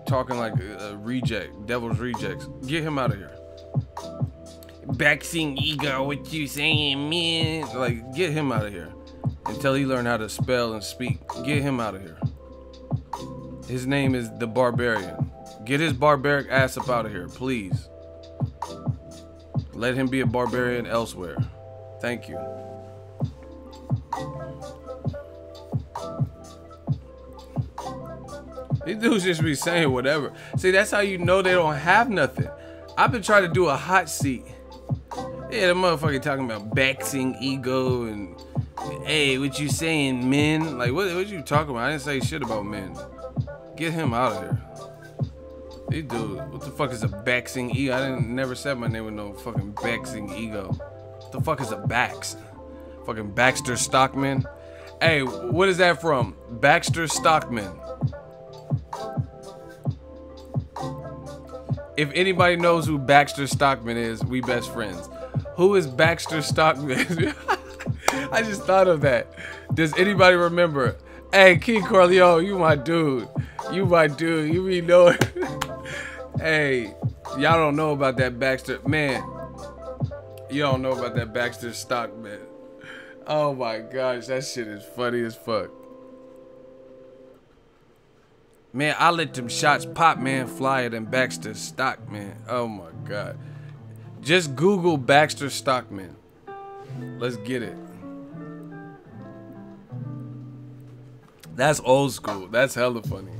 A: talking like a reject, devil's rejects. Get him out of here. Boxingego, what you saying, man? Like, get him out of here until he learn how to spell and speak. Get him out of here. His name is the Barbarian. Get his barbaric ass up out of here, please. Let him be a barbarian elsewhere. Thank you. These dudes just be saying whatever. See, that's how you know they don't have nothing. I've been trying to do a hot seat. Yeah, the motherfucker talking about Boxingego and hey, what you saying, men? Like, what you talking about? I didn't say shit about men. Get him out of here. Hey, dude, what the fuck is a Boxingego? I never said my name with no fucking Boxingego. What the fuck is a Bax? Fucking Baxter Stockman? Hey, what is that from? Baxter Stockman. If anybody knows who Baxter Stockman is, we best friends. Who is Baxter Stockman? I just thought of that. Does anybody remember? Hey, King Corleone, you my dude. You my dude. You be knowing. Hey, y'all don't know about that Baxter. Man, you don't know about that Baxter Stockman. Oh my gosh, that shit is funny as fuck. Man, I let them shots pop, man, flyer than Baxter Stockman. Oh my god. Just Google Baxter Stockman. Let's get it. That's old school. That's hella funny.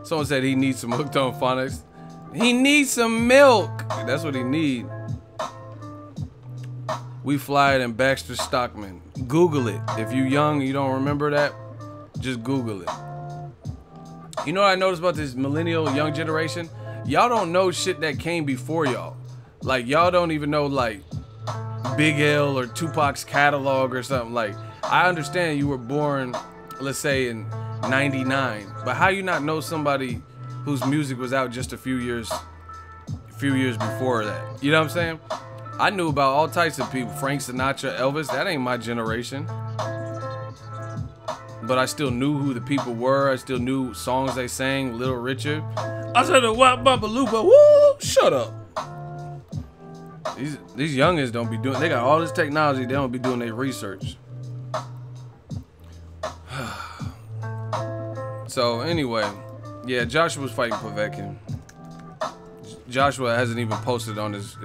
A: Someone said he needs some Hooked on Phonics. He needs some milk. That's what he need. We flyer than Baxter Stockman. Google it. If you young, you don't remember that, just Google it. You know what I noticed about this millennial young generation? Y'all don't know shit that came before y'all. Like, y'all don't even know, like, Big L or Tupac's catalog or something. Like, I understand you were born, let's say, in 99, but how you not know somebody whose music was out just a few years before that? You know what I'm saying? I knew about all types of people. Frank Sinatra, Elvis, that ain't my generation. But I still knew who the people were. I still knew songs they sang. Little Richard. I said, "What, Bubba Lupa?" Woo! Shut up. These youngins don't be doing. They got all this technology. They don't be doing their research. So anyway, yeah, Joshua's fighting Povetkin. Joshua hasn't even posted on his.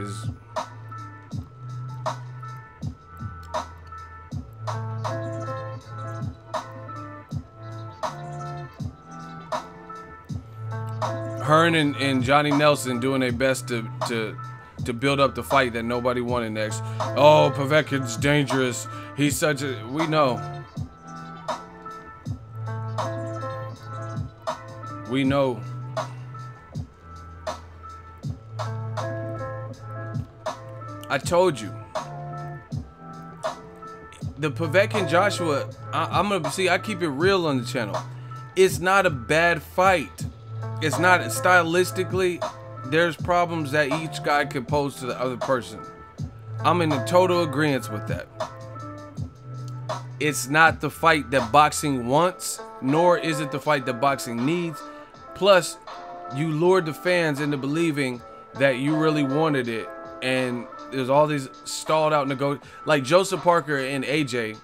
A: Hearn and Johnny Nelson doing their best to build up the fight that nobody wanted next. Oh, Povetkin's dangerous. He's such a. We know. We know. I told you. The Povetkin Joshua, I'm gonna see. I keep it real on the channel. It's not a bad fight. It's not stylistically. There's problems that each guy can pose to the other person. I'm in total agreement with that. It's not the fight that boxing wants, nor is it the fight that boxing needs. Plus, you lured the fans into believing that you really wanted it, and there's all these stalled out like Joseph Parker and AJ.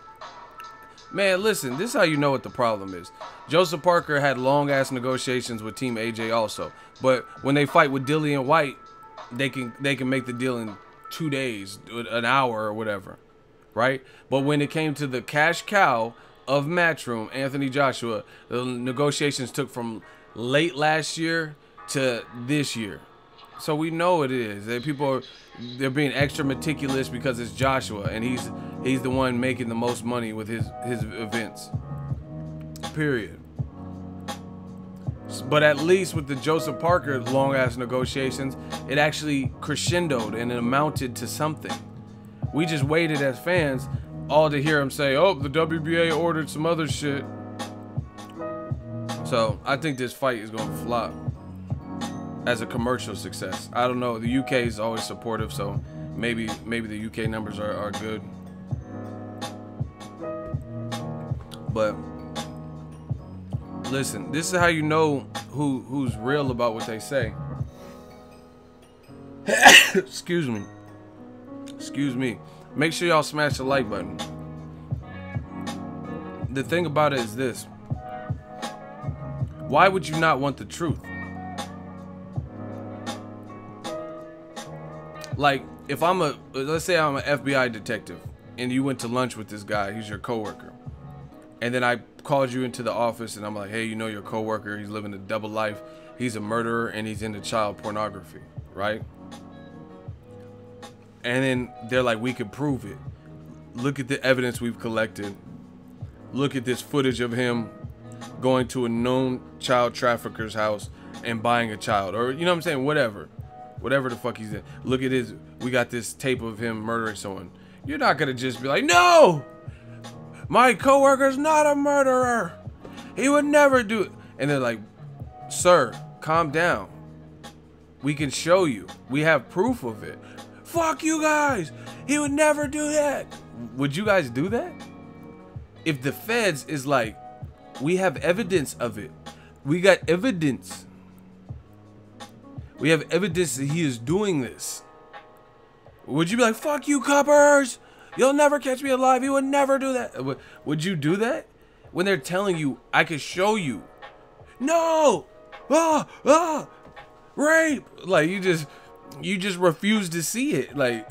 A: Man, listen, this is how you know what the problem is. Joseph Parker had long ass negotiations with Team AJ also, but when they fight with Dillian White, they can make the deal in 2 days, an hour or whatever, right? But when it came to the cash cow of Matchroom, Anthony Joshua, the negotiations took from late last year to this year. So we know it is. They're being extra meticulous because it's Joshua, and he's the one making the most money with his events. Period. But at least with the Joseph Parker long ass negotiations, it actually crescendoed and it amounted to something. We just waited as fans all to hear him say, "Oh, the WBA ordered some other shit." So I think this fight is gonna flop as a commercial success. I don't know. The UK is always supportive, so maybe the UK numbers are good. But listen, this is how you know who's real about what they say. Excuse me. Make sure y'all smash the like button. The thing about it is this. Why would you not want the truth? Like, if let's say I'm an FBI detective and you went to lunch with this guy, he's your coworker. And then I called you into the office and I'm like, "Hey, you know your coworker, he's living a double life. He's a murderer and he's into child pornography," right? And then they're like, "We can prove it. Look at the evidence we've collected. Look at this footage of him going to a known child trafficker's house and buying a child," or you know what I'm saying, whatever the fuck he's in. Look at we got this tape of him murdering someone. You're not gonna just be like, no, my coworker's not a murderer. He would never do it. And they're like, sir, calm down. We can show you. We have proof of it. Fuck you guys. He would never do that. Would you guys do that? If the feds is like, we have evidence of it. We got evidence. We have evidence that he is doing this. Would you be like, fuck you, coppers? You'll never catch me alive. He would never do that. Would you do that? When they're telling you, I can show you. No! Rape! Like, you just refuse to see it. Like,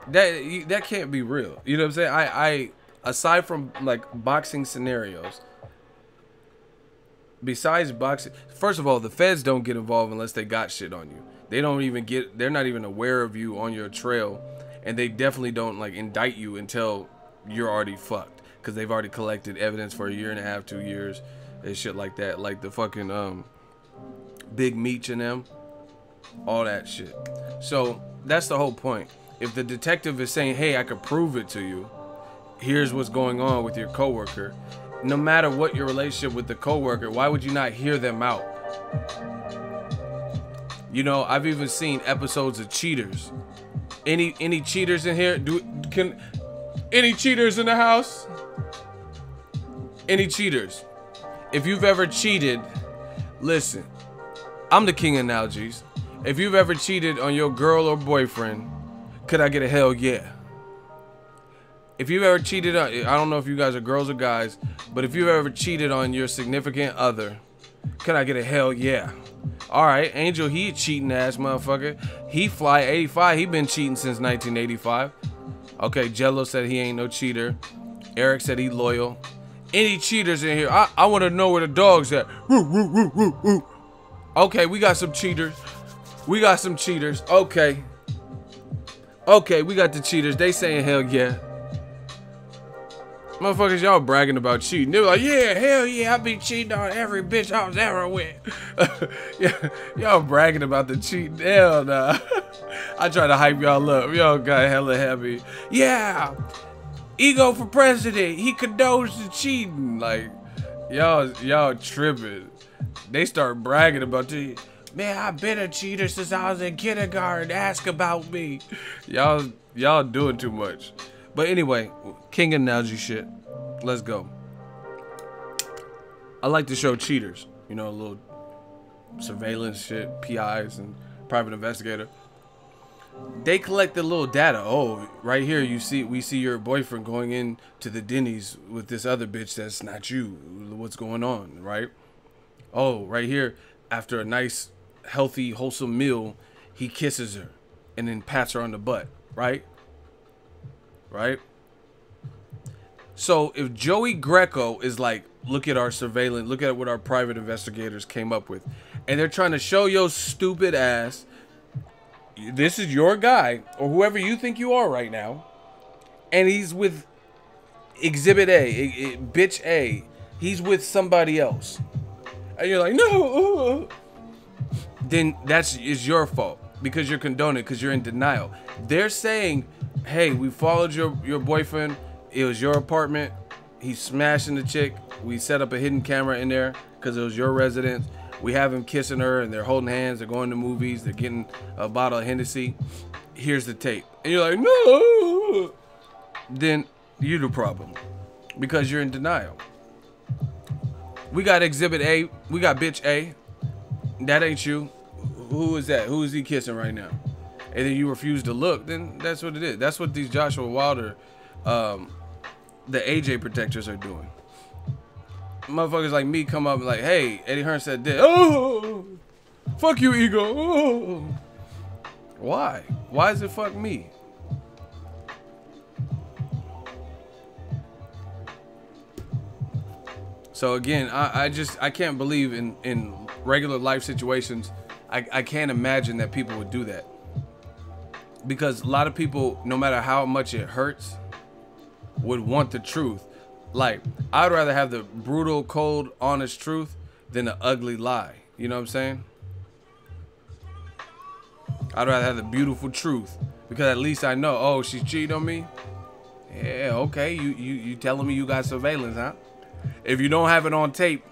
A: that can't be real. You know what I'm saying? I aside from, like, boxing scenarios, besides boxing, first of all, the feds don't get involved unless they got shit on you. They're not even aware of you on your trail, and they definitely don't like indict you until you're already fucked, because they've already collected evidence for a year and a half, 2 years, and shit like that. Like the fucking Big Meech and them, all that shit. So that's the whole point. If the detective is saying, hey, I could prove it to you, here's what's going on with your coworker, no matter what your relationship with the coworker, why would you not hear them out? You know, I've even seen episodes of Cheaters. Any cheaters in here? Any cheaters in the house? Any cheaters? If you've ever cheated, listen, I'm the king of analogies. If you've ever cheated on your girl or boyfriend, could I get a hell yeah? If you've ever cheated on, I don't know if you guys are girls or guys, but if you've ever cheated on your significant other, can I get a hell yeah? All right, Angel, he a cheating ass motherfucker. He fly 85. He been cheating since 1985. Okay, Jello said he ain't no cheater. Eric said he loyal. Any cheaters in here? I want to know where the dog's at. Woo, woo, woo, woo, woo. Okay, we got some cheaters. We got some cheaters. Okay. Okay, we got the cheaters. They saying hell yeah. Motherfuckers, y'all bragging about cheating. They were like, yeah, hell yeah, I be cheating on every bitch I was ever with. Yeah, y'all bragging about the cheating. Hell nah. I try to hype y'all up. Y'all got hella happy. Yeah, Ego for president. He condones the cheating. Like, y'all tripping. They start bragging about the, man, I've been a cheater since I was in kindergarten. Ask about me. Y'all doing too much. But anyway, king analogy shit. Let's go. I like to show cheaters, you know, a little surveillance shit, PIs and private investigator. They collect the little data. Oh, right here we see your boyfriend going in to the Denny's with this other bitch that's not you. What's going on, right? Oh, right here, after a nice, healthy, wholesome meal, he kisses her and then pats her on the butt, right? Right? So if Joey Greco is like, look at our surveillance, look at what our private investigators came up with, and they're trying to show your stupid ass, this is your guy, or whoever you think you are right now, and he's with Exhibit A, bitch A, he's with somebody else, and you're like, no, then is your fault, because you're condoning, because you're in denial. They're saying, hey, we followed your boyfriend. It was your apartment. He's smashing the chick. We set up a hidden camera in there because it was your residence. We have him kissing her and they're holding hands. They're going to movies. They're getting a bottle of Hennessy. Here's the tape. And you're like, no. Then you're the problem because you're in denial. We got Exhibit A. We got bitch A. That ain't you. Who is that? Who is he kissing right now? And then you refuse to look, then that's what it is. That's what these Joshua Wilder, the AJ protectors are doing. Motherfuckers like me come up and like, hey, Eddie Hearn said this. Oh, fuck you, Ego. Oh. Why? Why is it fuck me? So again, I can't believe in regular life situations. I can't imagine that people would do that. Because a lot of people, no matter how much it hurts, would want the truth. Like, I'd rather have the brutal, cold, honest truth than the ugly lie. You know what I'm saying? I'd rather have the beautiful truth because at least I know, oh, she's cheating on me. Yeah, okay, you telling me you got surveillance, huh? If you don't have it on tape,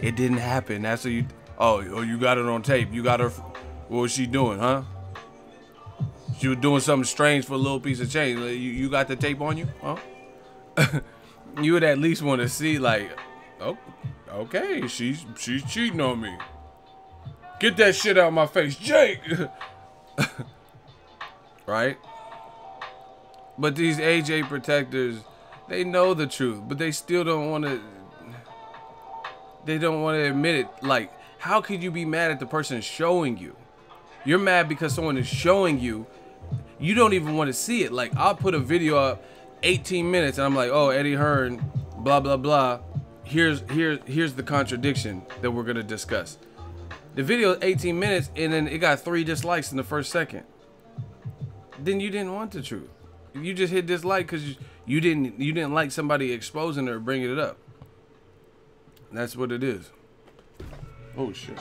A: it didn't happen. That's what you. Oh, you got it on tape. You got her. What was she doing, huh? She was doing something strange for a little piece of change. You got the tape on you, huh? You would at least want to see, like, oh, okay, she's cheating on me. Get that shit out of my face, Jake. Right? But these AJ protectors, they know the truth, but they still don't want to. They don't want to admit it. Like, how could you be mad at the person showing you? You're mad because someone is showing you. You don't even want to see it. Like, I'll put a video up, 18 minutes, and I'm like, oh, Eddie Hearn, blah blah blah. Here's the contradiction that we're gonna discuss. The video is 18 minutes, and then it got 3 dislikes in the first second. Then you didn't want the truth. You just hit dislike because you didn't like somebody exposing her or bringing it up. That's what it is. Oh shit.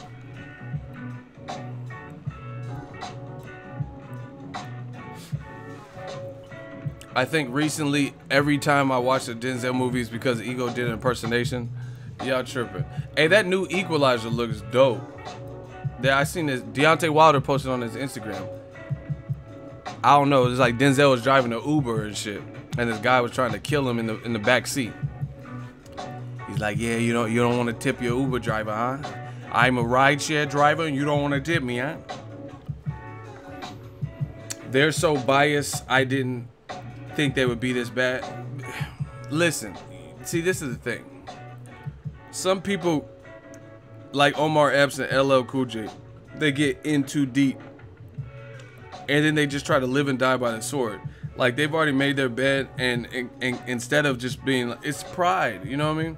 A: I think recently, every time I watch the Denzel movies because Ego did an impersonation, y'all tripping. Hey, that new Equalizer looks dope. I seen this. Deontay Wilder posted on his Instagram. I don't know. It's like Denzel was driving an Uber and shit, and this guy was trying to kill him in the back seat. He's like, yeah, you don't want to tip your Uber driver, huh? I'm a rideshare driver, and you don't want to tip me, huh? They're so biased. I didn't think they would be this bad. Listen, see, this is the thing. Some people, like Omar Epps and LL Cool J, they get in too deep, and then they just try to live and die by the sword. Like, they've already made their bed, and instead of just being like, it's pride, you know what I mean?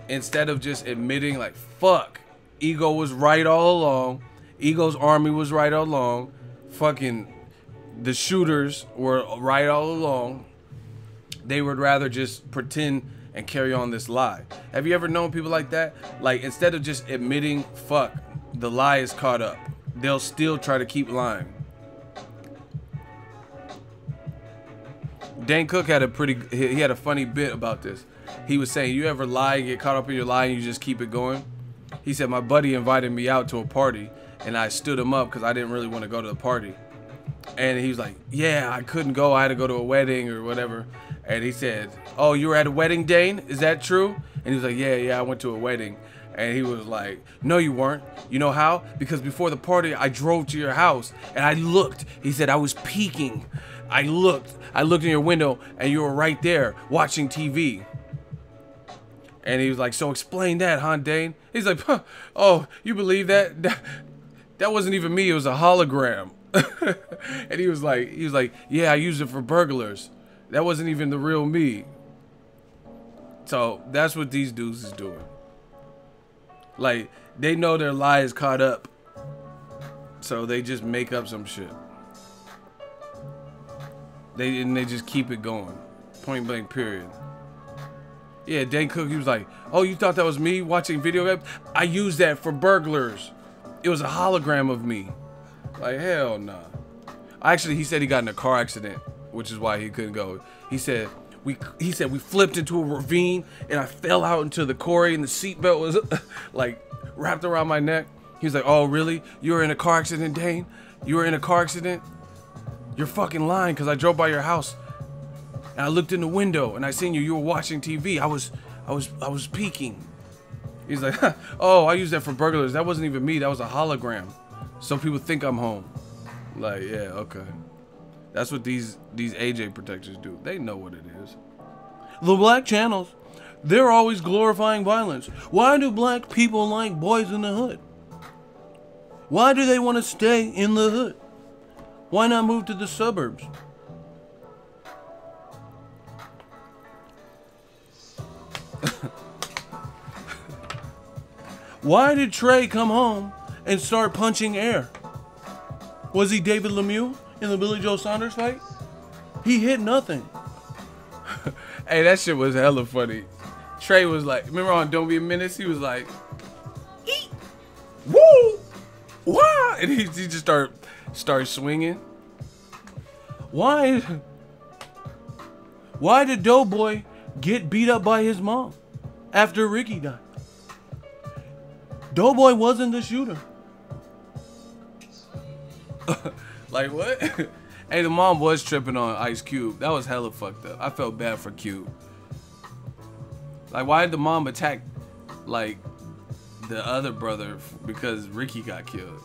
A: Instead of just admitting, like, fuck, Ego was right all along, Ego's army was right all along, fucking the shooters were right all along, they would rather just pretend and carry on this lie. Have you ever known people like that? Like, instead of just admitting, fuck, the lie is caught up, they'll still try to keep lying. Dane Cook had he had a funny bit about this. He was saying, you ever lie, get caught up in your lie, and you just keep it going? He said, my buddy invited me out to a party, and I stood him up because I didn't really want to go to the party. And he was like, yeah, I couldn't go. I had to go to a wedding or whatever. And he said, oh, you were at a wedding, Dane? Is that true? And he was like, yeah, I went to a wedding. And he was like, no, you weren't. You know how? Because before the party, I drove to your house, and I looked. He said, I was peeking. I looked in your window, and you were right there watching TV. And he was like, so explain that, huh, Dane? He's like, huh, oh, you believe that? That wasn't even me. It was a hologram. And he was like, yeah, I used it for burglars. That wasn't even the real me. So that's what these dudes is doing. Like, they know their lie is caught up, so they just make up some shit. They just keep it going. Point blank, period. Yeah, Dane Cook, he was like, oh, you thought that was me watching video games? I used that for burglars. It was a hologram of me. Like, hell nah. Actually, he said he got in a car accident, which is why he couldn't go. He said we flipped into a ravine, and I fell out into the quarry, and the seatbelt was like wrapped around my neck. He was like, oh, really? You were in a car accident, Dane? You were in a car accident? You're fucking lying, because I drove by your house, and I looked in the window, and I seen you were watching TV. I was peeking. He's like, oh, I used that for burglars. That wasn't even me. That was a hologram. Some people think I'm home. Like, yeah, okay. That's what these AJ protectors do. They know what it is. The black channels, they're always glorifying violence. Why do black people like boys in the hood? Why do they want to stay in the hood? Why not move to the suburbs? Why did Trey come home and start punching air? Was he David Lemieux in the Billy Joe Saunders fight? He hit nothing. Hey, that shit was hella funny. Trey was like, remember on Don't Be a Menace? He was like, eat, woo, wow. And he just start swinging. Why did Doughboy get beat up by his mom after Ricky died? Doughboy wasn't the shooter. Like what? Hey, the mom was tripping on Ice Cube. That was hella fucked up. I felt bad for Cube. Like, why did the mom attack, like, the other brother because Ricky got killed?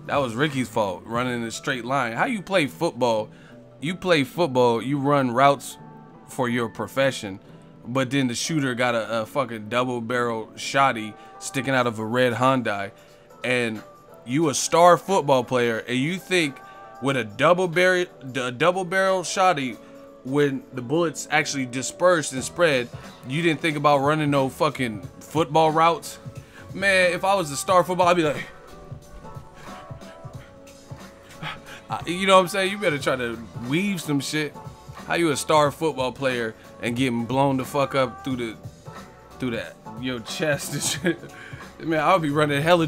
A: That was Ricky's fault, running in a straight line. How you play football? You play football, you run routes for your profession, but then the shooter got a fucking double-barrel shotty sticking out of a red Hyundai, and you a star football player, and you think with a double-barrel shotty, when the bullets actually dispersed and spread, you didn't think about running no fucking football routes? Man, if I was a star football, I'd be like, you know what I'm saying? You better try to weave some shit. How you a star football player and getting blown the fuck up through that your chest and shit? Man, I'll be running hella.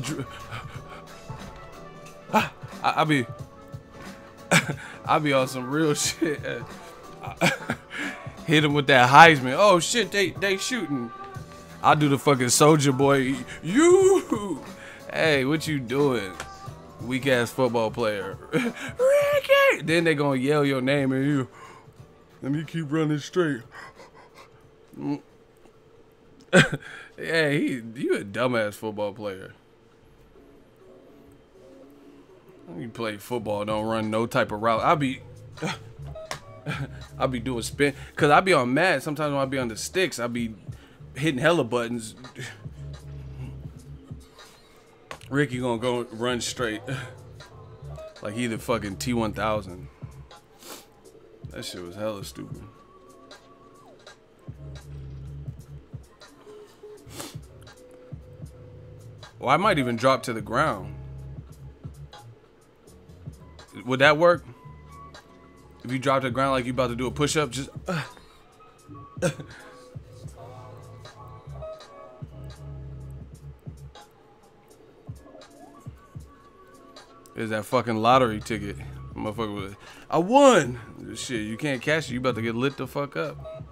A: I'll be on some real shit. Hit him with that Heisman. Oh shit, they shooting. I'll do the fucking Soldier Boy. You, hey, what you doing? Weak ass football player. Ricky! Then they gonna yell your name and you. Let me keep running straight. Yeah, you a dumbass football player. You play football, don't run no type of route. I'll be doing spin, cause I be on mad. Sometimes when I be on the sticks, I be hitting hella buttons. Ricky gonna go run straight, like he the fucking T-1000. That shit was hella stupid. Well, I might even drop to the ground. Would that work? If you drop to the ground like you about to do a push-up, just Is that fucking lottery ticket. Motherfucker was, I won! Shit, you can't cash it, you about to get lit the fuck up.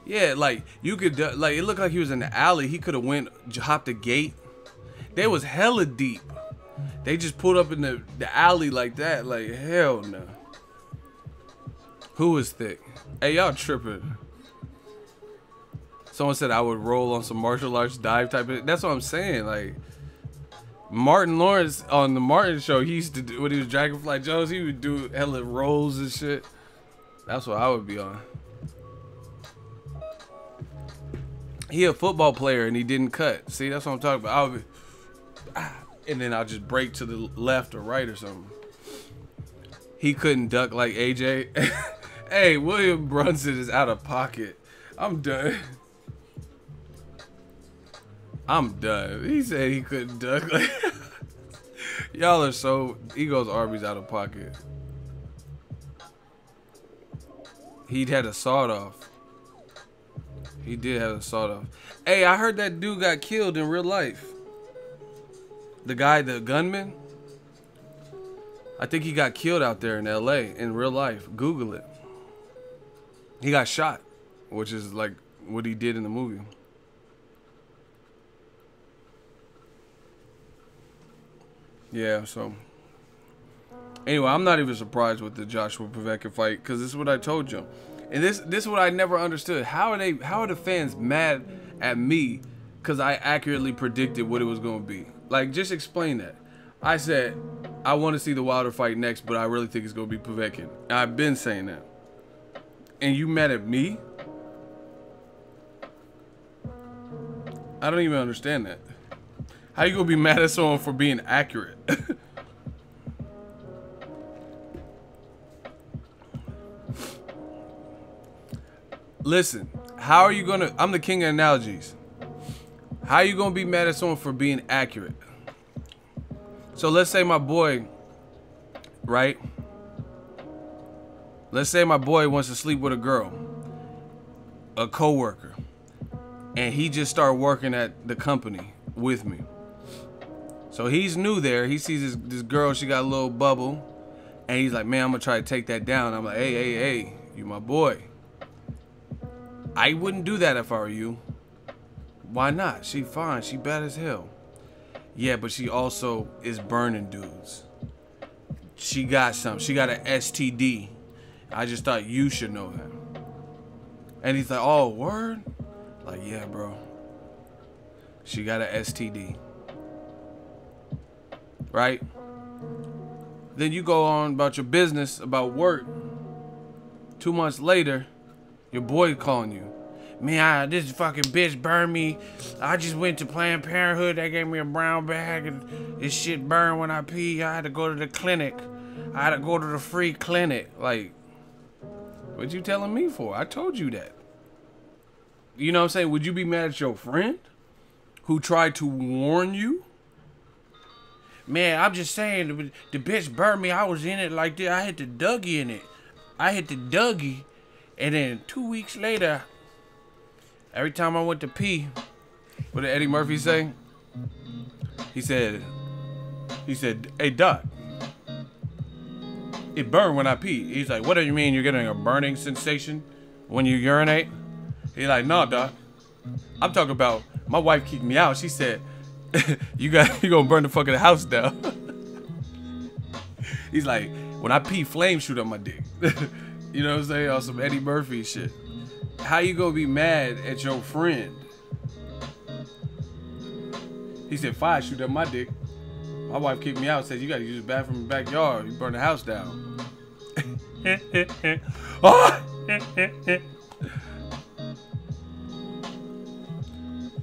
A: Yeah, like, you could, like, it looked like he was in the alley. He could have hopped the gate. They was hella deep. They just pulled up in the alley like that. Like, hell no. Who is thick? Hey, y'all tripping. Someone said I would roll on some martial arts dive type of. That's what I'm saying. Like, Martin Lawrence on the Martin show, he used to do, when he was Dragonfly Jones, he would do hella rolls and shit. That's what I would be on. He a football player and he didn't cut. See, that's what I'm talking about. I would be, and then I'll just break to the left or right or something. He couldn't duck like AJ. Hey, William Brunson is out of pocket. I'm done. I'm done. He said he couldn't duck. Like, y'all are so. He goes Arby's out of pocket. He'd had a sawed off. He did have a sawed off. Hey, I heard that dude got killed in real life. The guy, the gunman. I think he got killed out there in LA in real life. Google it. He got shot, which is like what he did in the movie. Yeah, so anyway, I'm not even surprised with the Joshua Povetkin fight, because this is what I told you. And this is what I never understood. How are the fans mad at me because I accurately predicted what it was going to be? Like, just explain that. I said I want to see the Wilder fight next, but I really think it's going to be Povetkin. And I've been saying that. And you mad at me? I don't even understand that. How you going to be mad at someone for being accurate? Listen, how are you gonna, I'm the king of analogies. How are you gonna be mad at someone for being accurate? So let's say my boy, right? Let's say my boy wants to sleep with a girl, a coworker. and he just started working at the company with me. So he's new there. He sees this girl, she got a little bubble, and he's like, man, I'm gonna try to take that down. I'm like, hey, you my boy. I wouldn't do that if I were you. Why not? She fine, she bad as hell. Yeah, but she also is burning dudes. She got something. She got an STD. I just thought you should know that. And he's like, oh, word? Like, yeah, bro. She got an STD. Right? Then you go on about your business, about work. 2 months later, your boy calling you. Man, this fucking bitch burned me. I just went to Planned Parenthood. They gave me a brown bag and this shit burned when I pee. I had to go to the clinic. I had to go to the free clinic. Like, what you telling me for? I told you that. You know what I'm saying? Would you be mad at your friend who tried to warn you? Man, I'm just saying, the bitch burned me. I was in it like this. I hit the Dougie in it. I hit the Dougie. And then 2 weeks later, every time I went to pee, what did Eddie Murphy say? He said, hey, Doc, it burned when I pee. He's like, what do you mean you're getting a burning sensation when you urinate? He's like, no, Doc. I'm talking about my wife kicked me out. She said, you gonna burn the fucking house down. He's like, when I pee, flames shoot up my dick. You know what I'm saying? On some Eddie Murphy shit. How you gonna be mad at your friend? He said, fire shoot up my dick. My wife kicked me out, said, you gotta use the bathroom in the backyard. You burn the house down.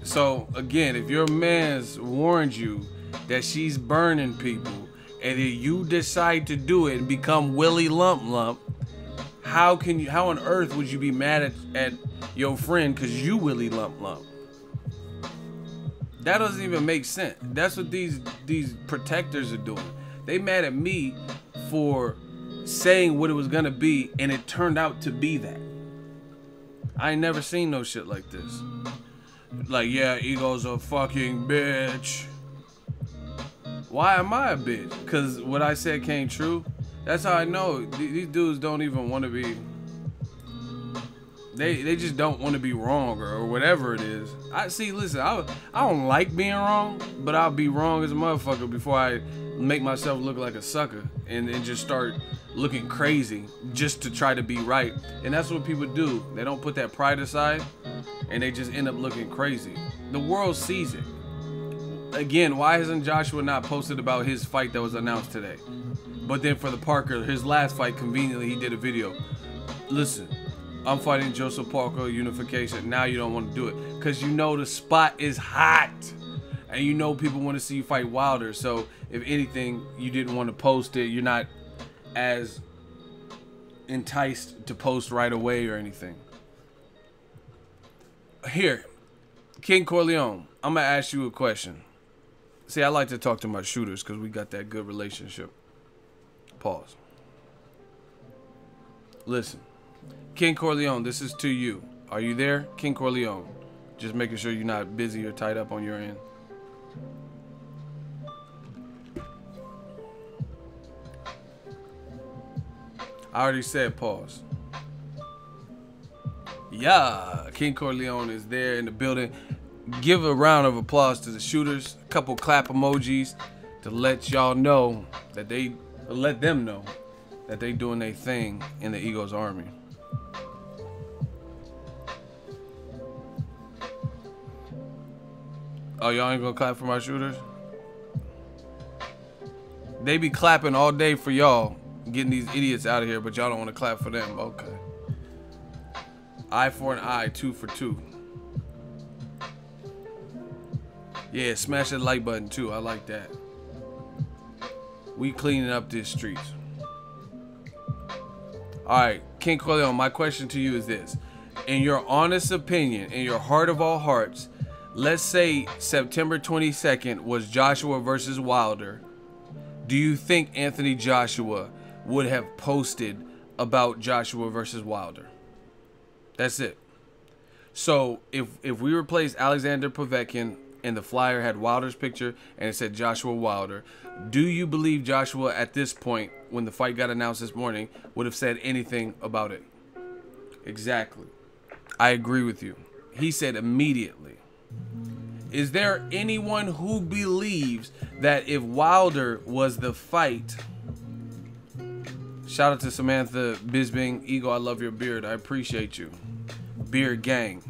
A: So, again, if your man's warned you that she's burning people, and then you decide to do it and become Willy Lump Lump, how on earth would you be mad at your friend because you Willy Lump Lump? That doesn't even make sense. That's what these protectors are doing. They mad at me for saying what it was gonna be, and it turned out to be that. I ain't never seen no shit like this. Like, yeah, Ego's a fucking bitch. Why am I a bitch? Because what I said came true? That's how I know. These dudes don't even want to be... They just don't want to be wrong or whatever it is. Listen, I don't like being wrong, but I'll be wrong as a motherfucker before I make myself look like a sucker and just start looking crazy just to try to be right. And that's what people do. They don't put that pride aside and they just end up looking crazy. The world sees it. Again, why hasn't Joshua not posted about his fight that was announced today? But then for the Parker, his last fight, conveniently, he did a video. Listen, I'm fighting Joseph Parker, unification. Now you don't want to do it because you know the spot is hot. And you know people want to see you fight Wilder. So if anything, you didn't want to post it. You're not as enticed to post right away or anything. Here, King Corleone, I'm going to ask you a question. See, I like to talk to my shooters because we got that good relationship. Pause. Listen, King Corleone, this is to you. Are you there? King Corleone. Just making sure you're not busy or tied up on your end. I already said pause. Yeah, King Corleone is there in the building. Give a round of applause to the shooters. A couple clap emojis to let y'all know that let them know that they doing their thing in the Eagles Army. Oh, y'all ain't gonna clap for my shooters? They be clapping all day for y'all, getting these idiots out of here, but y'all don't want to clap for them. Okay. Eye for an eye, 2 for 2. Yeah, smash that like button too. I like that. We cleaning up these streets. All right, King Corleone, my question to you is this. In your honest opinion, in your heart of all hearts, let's say September 22nd was Joshua versus Wilder. Do you think Anthony Joshua would have posted about Joshua versus Wilder? That's it. So if we replace Alexander Povetkin and the flyer had Wilder's picture and it said Joshua Wilder, do you believe Joshua at this point, when the fight got announced this morning, would have said anything about it? Exactly. I agree with you. He said immediately. Is there anyone who believes that if Wilder was the fight... Shout out to Samantha Bisbing. Eagle, I love your beard. I appreciate you. Beard gang.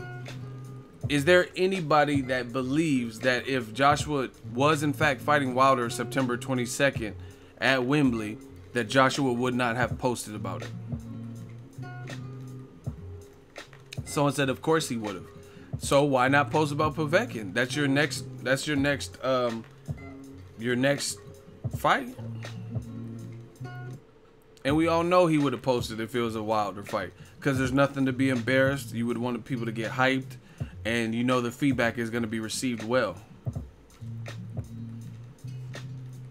A: Is there anybody that believes that if Joshua was in fact fighting Wilder September 22nd at Wembley, that Joshua would not have posted about it? Someone said, of course he would have. So why not post about Povetkin? That's your next fight. And we all know he would have posted if it was a Wilder fight, because there's nothing to be embarrassed. You would want people to get hyped, and you know the feedback is going to be received well.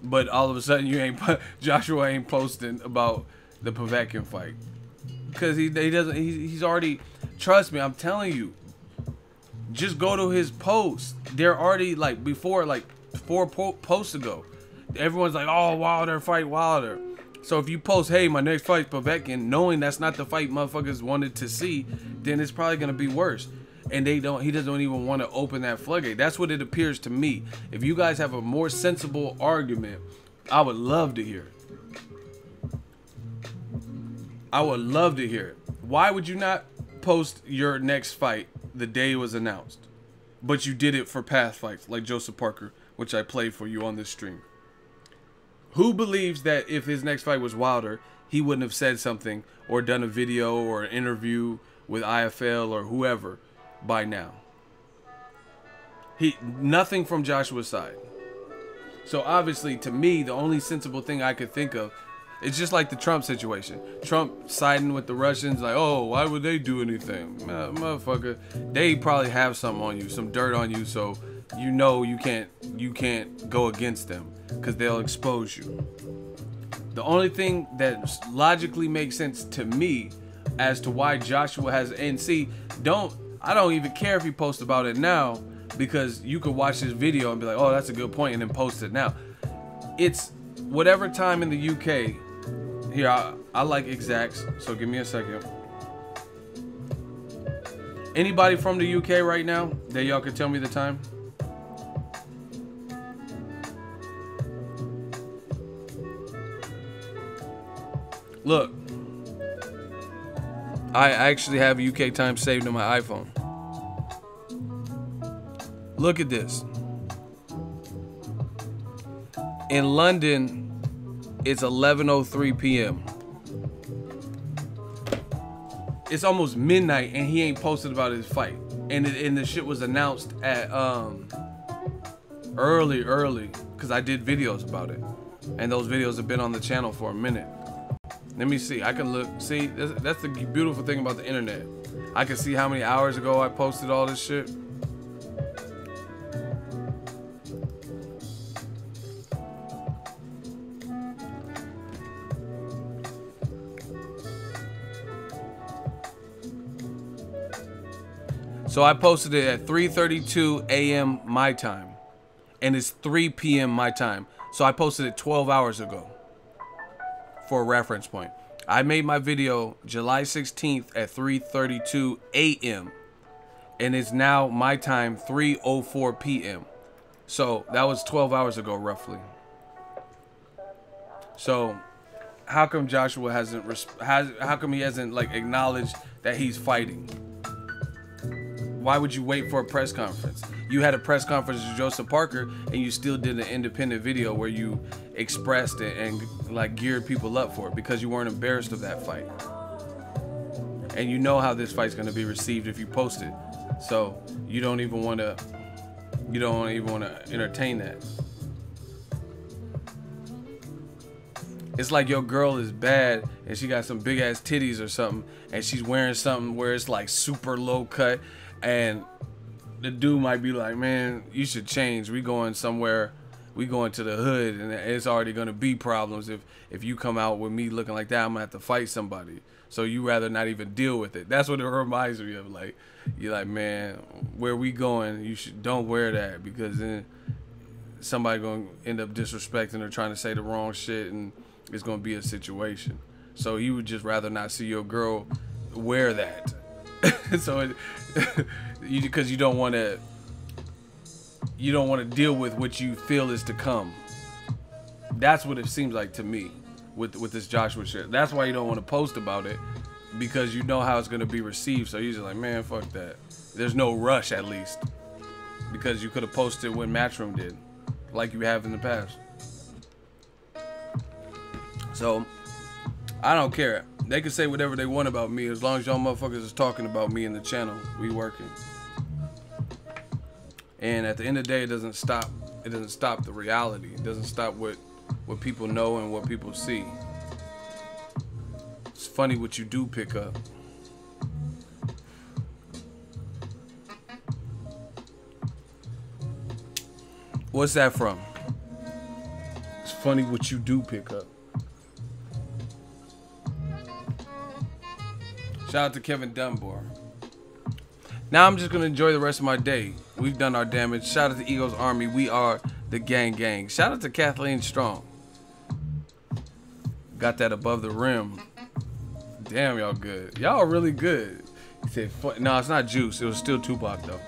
A: But all of a sudden, Joshua ain't posting about the Povetkin fight, because he doesn't. He's already. Trust me, I'm telling you. Just go to his post. They're already like before, like 4 posts ago. Everyone's like, "Oh, Wilder fight Wilder." So if you post, hey, my next fight's Povetkin, knowing that's not the fight motherfuckers wanted to see, then it's probably gonna be worse. And he doesn't even want to open that floodgate. That's what it appears to me. If you guys have a more sensible argument, I would love to hear it. I would love to hear it. Why would you not post your next fight the day it was announced, but you did it for past fights like Joseph Parker, which I played for you on this stream? Who believes that if his next fight was Wilder, he wouldn't have said something or done a video or an interview with IFL or whoever by now? Nothing from Joshua's side. So obviously, to me, the only sensible thing I could think of, it's just like the Trump situation. Trump siding with the Russians, like, oh, why would they do anything? Motherfucker, they probably have something on you, some dirt on you, so you know you can't go against them, because they'll expose you. The only thing that logically makes sense to me as to why Joshua has, and see, I don't even care if he posts about it now, because you could watch this video and be like, oh, that's a good point, and then post it now. It's whatever time in the UK. Here, I like exacts, so give me a second. Anybody from the UK right now that y'all could tell me the time? Look, I actually have UK time saved on my iPhone. Look at this. In London, it's 11:03 p.m. It's almost midnight and he ain't posted about his fight. And the shit was announced at early, because I did videos about it. And those videos have been on the channel for a minute. Let me see. I can look. See, that's the beautiful thing about the internet. I can see how many hours ago I posted all this shit. So I posted it at 3:32 a.m. my time, and it's 3 p.m. my time. So I posted it 12 hours ago. For a reference point, I made my video July 16th at 3:32 a.m. and it's now my time 3:04 p.m. So that was 12 hours ago roughly. So how come Joshua how come he hasn't like acknowledged that he's fighting? Why would you wait for a press conference? You had a press conference with Joseph Parker and you still did an independent video where you expressed it and like geared people up for it because you weren't embarrassed of that fight. And you know how this fight's gonna be received if you post it. So you don't even wanna entertain that. It's like your girl is bad and she got some big ass titties or something and she's wearing something where it's like super low cut, and the dude might be like, man, you should change. We going somewhere we going to the hood, and it's already gonna be problems if you come out with me looking like that. I'm gonna have to fight somebody. So you rather not even deal with it. That's what it reminds me of. Like, you're like, man, where we going? You don't wear that, because then somebody gonna end up disrespecting or trying to say the wrong shit, and it's gonna be a situation. So you would just rather not see your girl wear that. So because you don't want to deal with what you feel is to come. That's what it seems like to me with this Joshua shit. That's why you don't want to post about it, because you know how it's going to be received. So you're just like, man, fuck that. There's no rush, at least, because you could have posted when Matchroom did, like you have in the past. So I don't care. They can say whatever they want about me, as long as y'all motherfuckers is talking about me in the channel. We working. And at the end of the day, it doesn't stop the reality. It doesn't stop what people know and what people see. It's funny what you do pick up. What's that from? It's funny what you do pick up. Shout out to Kevin Dunbar. Now I'm just gonna enjoy the rest of my day. We've done our damage. Shout out to Eagles Army. We are the gang. Shout out to Kathleen Strong. Got that above the rim. Damn, y'all good. Y'all are really good. He said, no, it's not Juice. It was still Tupac though.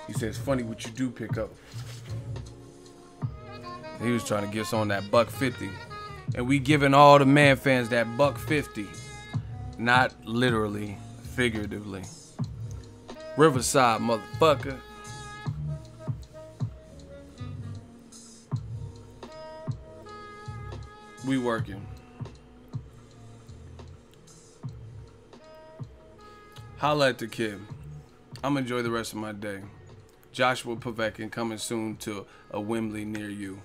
A: He said, it's funny what you do pick up. He was trying to get us on that $150. And we giving all the man fans that $150. Not literally, figuratively. Riverside, motherfucker. We working. Holla at the kid. I'm gonna enjoy the rest of my day. Joshua Povetkin coming soon to a Wembley near you.